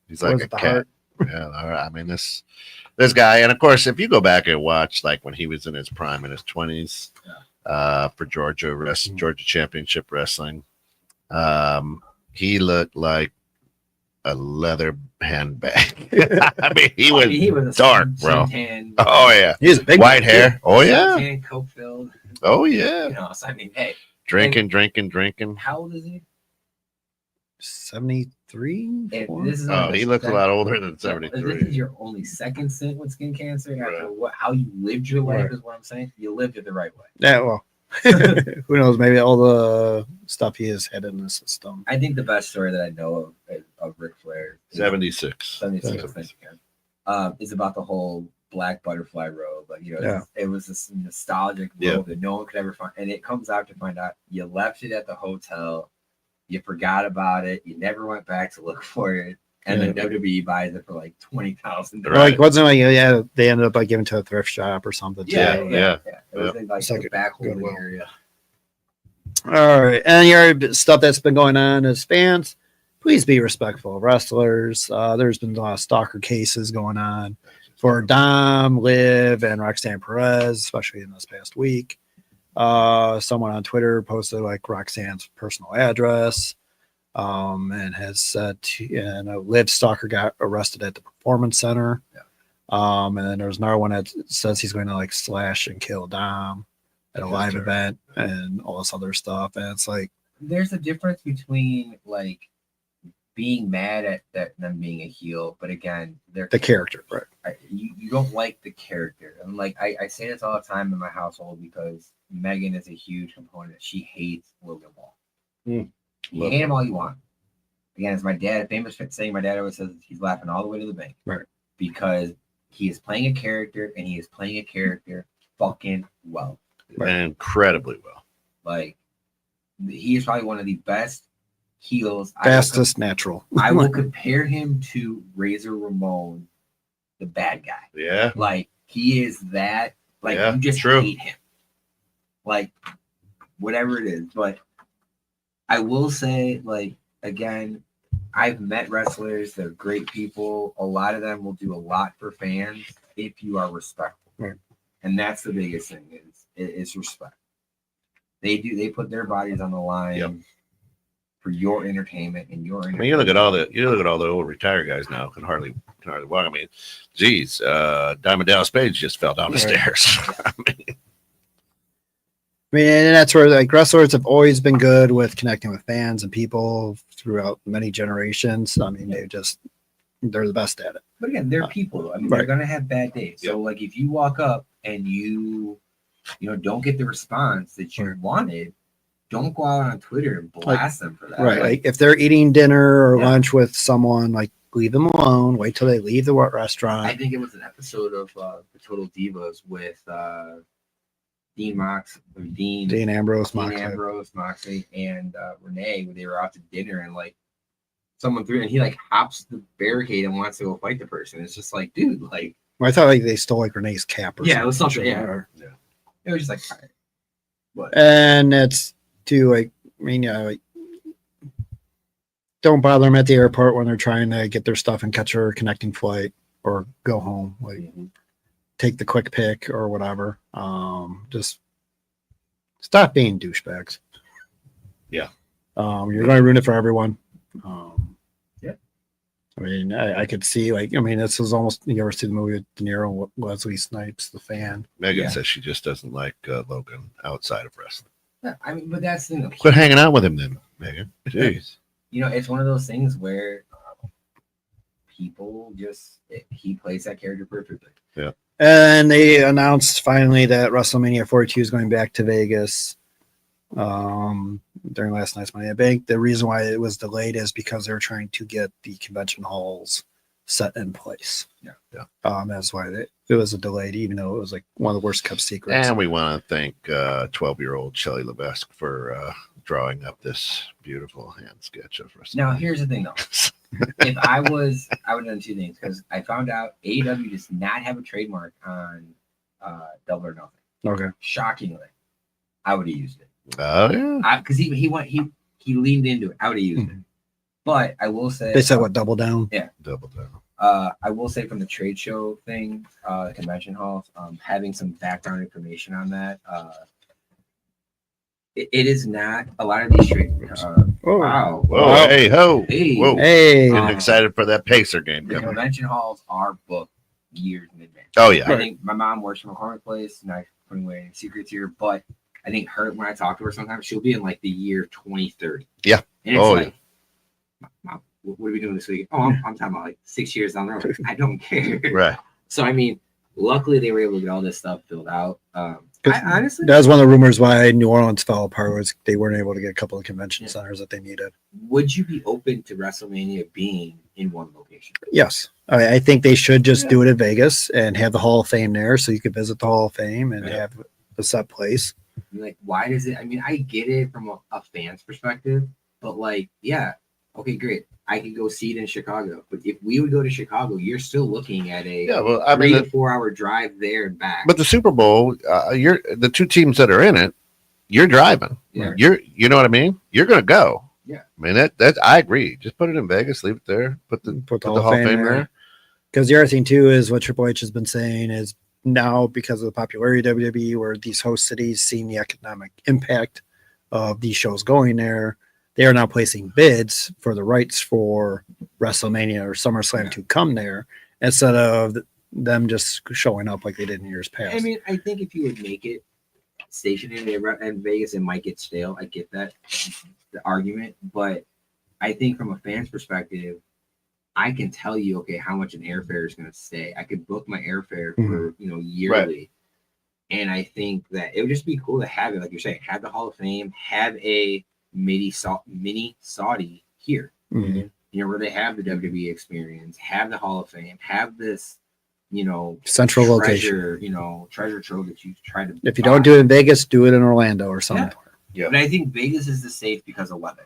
He's what like was a it, the cat. heart? Yeah, I mean this guy, and of course, if you go back and watch like when he was in his prime in his 20s, for Georgia Championship Wrestling, he looked like a leather handbag. I mean, he was dark, bro. Tan, Oh yeah, He's a big white guy, hair. too. Oh yeah, Tan, coke filled. oh yeah. You know, so I mean, hey, Drinking. how old is he? 73? If Four? this is Oh, only he the looks a second- lot older than If this 73. is your only second stint with skin cancer after Right. how you lived your life, Right. is what I'm saying. You lived it the right way. Yeah, well, who knows? Maybe all the stuff he has had in the system. I think the best story that I know of Ric Flair, 76. 76, thank you, Ken, is about the whole black butterfly robe. Like, you know, Yeah. it was this nostalgic Yeah. robe that no one could ever find. And it comes out to find out you left it at the hotel, you forgot about it, you never went back to look for it. and then WWE buys it for like $20,000. Or like wasn't like they ended up like giving it to a thrift shop or something. Yeah, too. It was in like It's like the a back holding Goodwill. area. All right, and your stuff that's been going on as fans, please be respectful of wrestlers. There's been a lot of stalker cases going on for Dom, Liv, and Roxanne Perez, especially in this past week. Someone on Twitter posted like Roxanne's personal address, and has said, Liv stalker got arrested at the Performance Center. And then there's another one that says he's going to like slash and kill Dom at a live event and all this other stuff. And it's like, there's a difference between like being mad at them being a heel, but again, they're the character, right? You don't like the character. And like I say this all the time in my household because Megan is a huge component. She hates Logan Paul. You hate him all you want. Again, it's my dad, famous saying my dad always says he's laughing all the way to the bank. Right. Because he is playing a character and he is playing a character fucking well. And incredibly well. Like he is probably one of the best heels. Fastest natural. I will compare him to Razor Ramon, the bad guy. Yeah. Like he is that. Like Yeah, you just true. hate him. Like whatever it is. But I will say, like, again, I've met wrestlers. They're great people. A lot of them will do a lot for fans if you are respectful. Right. And that's the biggest thing is respect. They put their bodies on the line for your entertainment and your entertainment. I mean, you look at all the old retired guys now can hardly walk. I mean, geez, Diamond Dallas Page just fell down the stairs. I mean, and that's where like wrestlers have always been good with connecting with fans and people throughout many generations. I mean, they're the best at it. But again, they're people. I mean, they're gonna have bad days. So like if you walk up and you don't get the response that you wanted, don't go out on Twitter and blast them for that. Right. Like if they're eating dinner or lunch with someone, like leave them alone. Wait till they leave the restaurant. I think it was an episode of the Total Divas with Dean Ambrose, Moxley, and Renee, when they were out to dinner and like someone threw and he like hops the barricade and wants to go fight the person. It's just like, dude, like I thought like they stole like Renee's cap or something. It was something. Yeah. It was just like, all right. But and that's too like like don't bother them at the airport when they're trying to get their stuff and catch a connecting flight or go home. Like take the quick pick or whatever. Just stop being douchebags. Yeah. You're going to ruin it for everyone. I mean, I could see this was almost, you ever see the movie with De Niro and Wesley Snipes, the fan? Megan says she just doesn't like Logan outside of wrestling. Yeah, I mean, but that's the thing. Quit hanging out with him then, Megan. Jeez. It's one of those things where people he plays that character perfectly. Yeah. And they announced finally that WrestleMania 42 is going back to Vegas during last night's Money in the Bank. The reason why it was delayed is because they were trying to get the convention halls set in place. Yeah. That's why it was a delayed, even though it was like one of the worst kept secrets. And we want to thank 12-year-old Shelley Levesque for drawing up this beautiful hand sketch of WrestleMania. Now, here's the thing, though. If I would have done two things because I found out AEW does not have a trademark on Double or Nothing. Okay. Shockingly, I would have used it. Oh yeah. Because he leaned into it. I would have used it. But I will say They said what, double down? Yeah. Double down. I will say from the trade show thing, convention halls, having some background information on that. It is not a lot of these trade. Wow! Whoa! Wow. Hey ho! Hey! Whoa! Hey! I'm excited for that Pacer game The coming. convention halls are booked years in advance. Oh yeah. I think my mom works from a McCormick Place, not putting away any secrets here, but I think when I talk to her sometimes, she'll be in like the year 2030. Yeah. And it's Mom, what are we doing this week? Oh, I'm talking about like 6 years down the road. I don't care. Right. So, I mean, luckily they were able to get all this stuff filled out. Honestly, that was one of the rumors why New Orleans fell apart, was they weren't able to get a couple of convention centers that they needed. Would you be open to WrestleMania being in one location? Yes. I think they should just do it in Vegas and have the Hall of Fame there so you could visit the Hall of Fame and have a set place. Like, why does it? I mean, I get it from a fan's perspective, but like, yeah, Okay, great. I could go see it in Chicago. But if we would go to Chicago, you're still looking at a Yeah, well, I 3 mean, to 4 hour drive there and back. but the Super Bowl, you're the two teams that are in it. You're driving. Yeah. You know what I mean. You're going to go. Yeah. I mean that I agree. Just put it in Vegas, leave it there. Put the Hall of Fame there. Because the other thing too is what Triple H has been saying is now because of the popularity of WWE, where these host cities seeing the economic impact of these shows going there, they are now placing bids for the rights for WrestleMania or SummerSlam to come there instead of them just showing up like they did in years past. I mean, I think if you would make it stationed in Vegas, it might get stale. I get that, the argument, but I think from a fan's perspective, I can tell you, okay, how much an airfare is going to stay. I could book my airfare for, yearly. Right. And I think that it would just be cool to have it, like you're saying, have the Hall of Fame, have a mini Saudi here, where they have the WWE experience, have the Hall of Fame, have this, central treasure, location, treasure trove that you try to. If you don't do it in Vegas, do it in Orlando or somewhere. Yeah. But I think Vegas is the safe because of weather.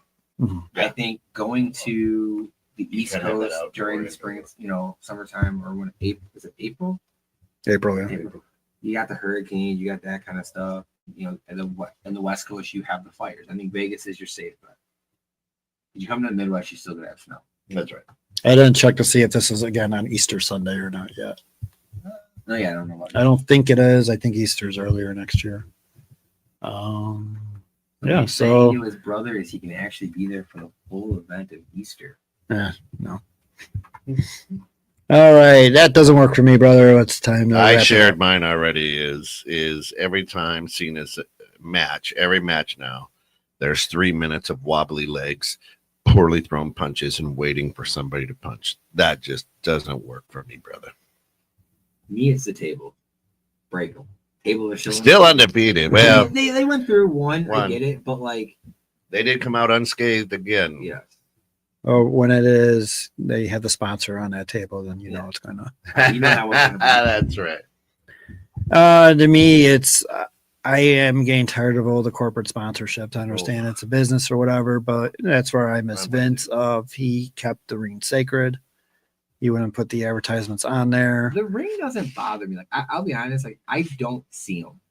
I think going to the East Coast during the spring, summertime, or when is it April? April, yeah. April. You got the hurricanes, you got that kind of stuff. And the West Coast, you have the fires. I think Vegas is your safe bet. If you come to the Midwest, you're still gonna have snow. That's right. I didn't check to see if this is again on Easter Sunday or not yet. No, yeah, I don't know about that. I don't think it is. I think Easter's earlier next year. What Yeah, he's so- saying to his brother is he can actually be there for the full event of Easter. No. All right, that doesn't work for me, brother. It's time to I wrap it shared up. mine already. Is every time Cena's match, every match now, there's 3 minutes of wobbly legs, poorly thrown punches, and waiting for somebody to punch. That just doesn't work for me, brother. Me, it's the table. Break them. Table is Still undefeated. Well, they went through one. I One. get it, but they did come out unscathed again. yeah. Oh, when it is, they have the sponsor on that table, then you know Yeah. it's gonna. You know how it's gonna be. That's right. To me, it's I am getting tired of all the corporate sponsorships. I understand it's a business or whatever, but that's where I miss I'm with Vince. He kept the ring sacred. He wouldn't put the advertisements on there. The ring doesn't bother me. I'll be honest. I don't see them.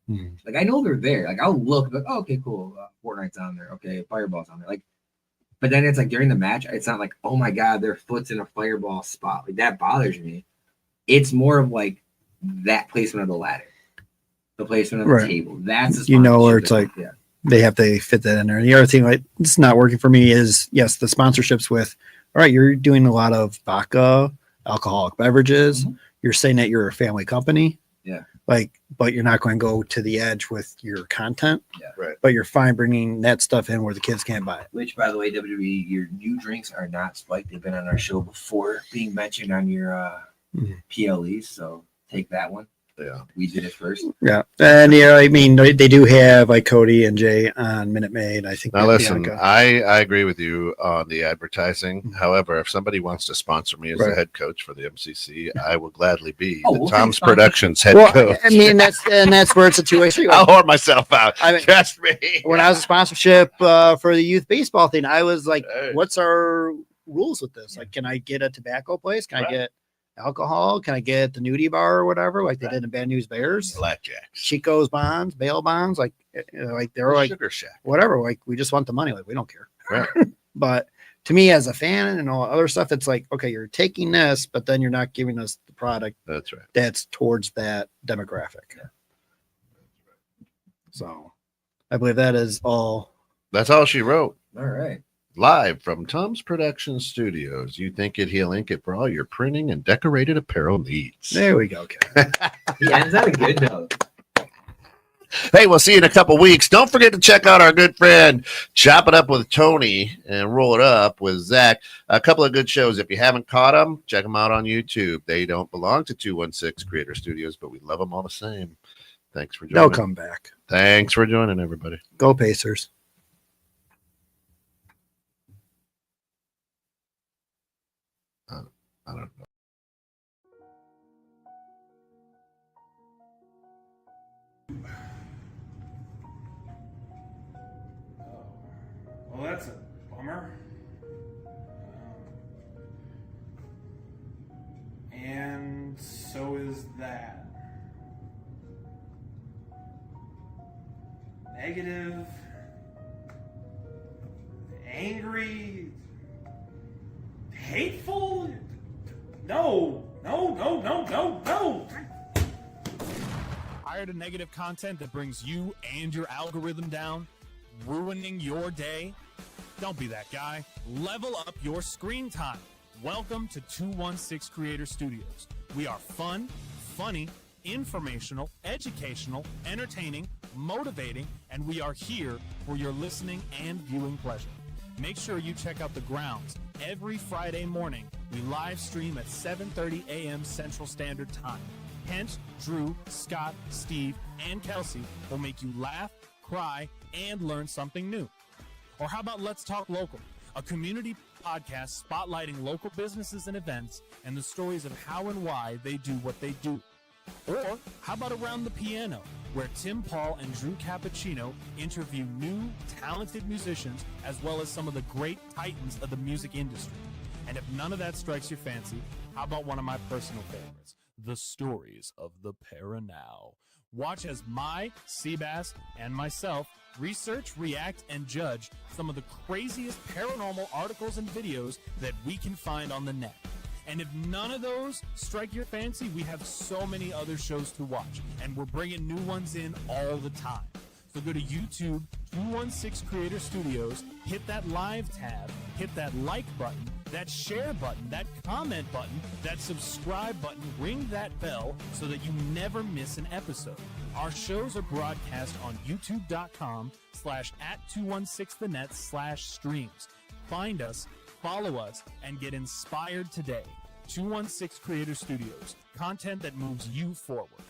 Mhm. I know they're there. I'll look. Oh, okay, cool. Fortnite's on there. Okay, Fireball's on there. But then it's during the match, it's not like, oh my god, their foot's in a Fireball spot. That bothers me. It's more of that placement of the ladder, the placement of the Right. table. That's the Where sponsorship it's that- like they have to fit that in there. And the other thing, it's not working for me is yes, the sponsorships with, all right, you're doing a lot of vodka, alcoholic beverages. Mhm. You're saying that you're a family company. Yeah. But you're not going to go to the edge with your content. Yeah. Right. But you're fine bringing that stuff in where the kids can't buy it. Which, by the way, WWE, your new drinks are not spiked. They've been on our show before, being mentioned on your Mhm. PLEs. So take that one. Yeah. We did it first. Yeah. And I mean, they do have Cody and Jay on Minute Maid. I think Now listen, Bianca. I agree with you on the advertising. However, if somebody wants to sponsor me as the Right. head coach for the MCC, I will gladly be Oh, the we'll Tom's take sponsorship. Productions head Well, coach. I mean, that's where it's a two-way street. I'll whore myself out. I mean- Trust me. When I was a sponsorship for the youth baseball thing, I was like, Hey. what's our rules with this? Can I get a tobacco place? Can I Right. get alcohol? Can I get the nudie bar or whatever? Like they did in Bad News Bears, Blackjacks. Chico's bonds, bail bonds. They were like, Sugar Shack. whatever. We just want the money. We don't care. Right. But to me, as a fan and all other stuff, it's like, okay, you're taking this, but then you're not giving us the product That's right. that's towards that demographic. Yeah. So I believe that is all. That's all she wrote. All right. Live from Tom's Production Studios. You think it, he'll ink it for all your printing and decorated apparel needs. There we go. Okay. He ends on a good note. Hey, we'll see you in a couple weeks. Don't forget to check out our good friend Chop It Up with Tony and Roll It Up with Zach. A couple of good shows. If you haven't caught them, check them out on YouTube. They don't belong to 216 Creator Studios, but we love them all the same. Thanks for They'll joining. come back. Thanks for joining, everybody. Go Pacers. I don't know. Well, that's a bummer. negative, angry, hateful. No. Tired of negative content that brings you and your algorithm down, ruining your day? Don't be that guy. Level up your screen time. Welcome to 216 Creator Studios. We are fun, funny, informational, educational, entertaining, motivating, and we are here for your listening and viewing pleasure. Make sure you check out The Grounds every Friday morning. We live stream at 7:30 a.m. Central Standard Time. Kent, Drew, Scott, Steve, and Kelsey will make you laugh, cry, and learn something new. Or how about Let's Talk Local, a community podcast spotlighting local businesses and events and the stories of how and why they do what they do. Or how about Around the Piano, where Tim Paul and Drew Cappuccino interview new, talented musicians as well as some of the great titans of the music industry. And if none of that strikes your fancy, how about one of my personal favorites, The Stories of the Paranow. Watch as Seabass, and myself research, react, and judge some of the craziest paranormal articles and videos that we can find on the net. And if none of those strike your fancy, we have so many other shows to watch, and we're bringing new ones in all the time. So go to YouTube, 216 Creator Studios, hit that live tab, hit that like button, that share button, that comment button, that subscribe button, ring that bell so that you never miss an episode. Our shows are broadcast on youtube.com/@216thenet/streams. Find us, follow us, and get inspired today. 216 Creator Studios, content that moves you forward.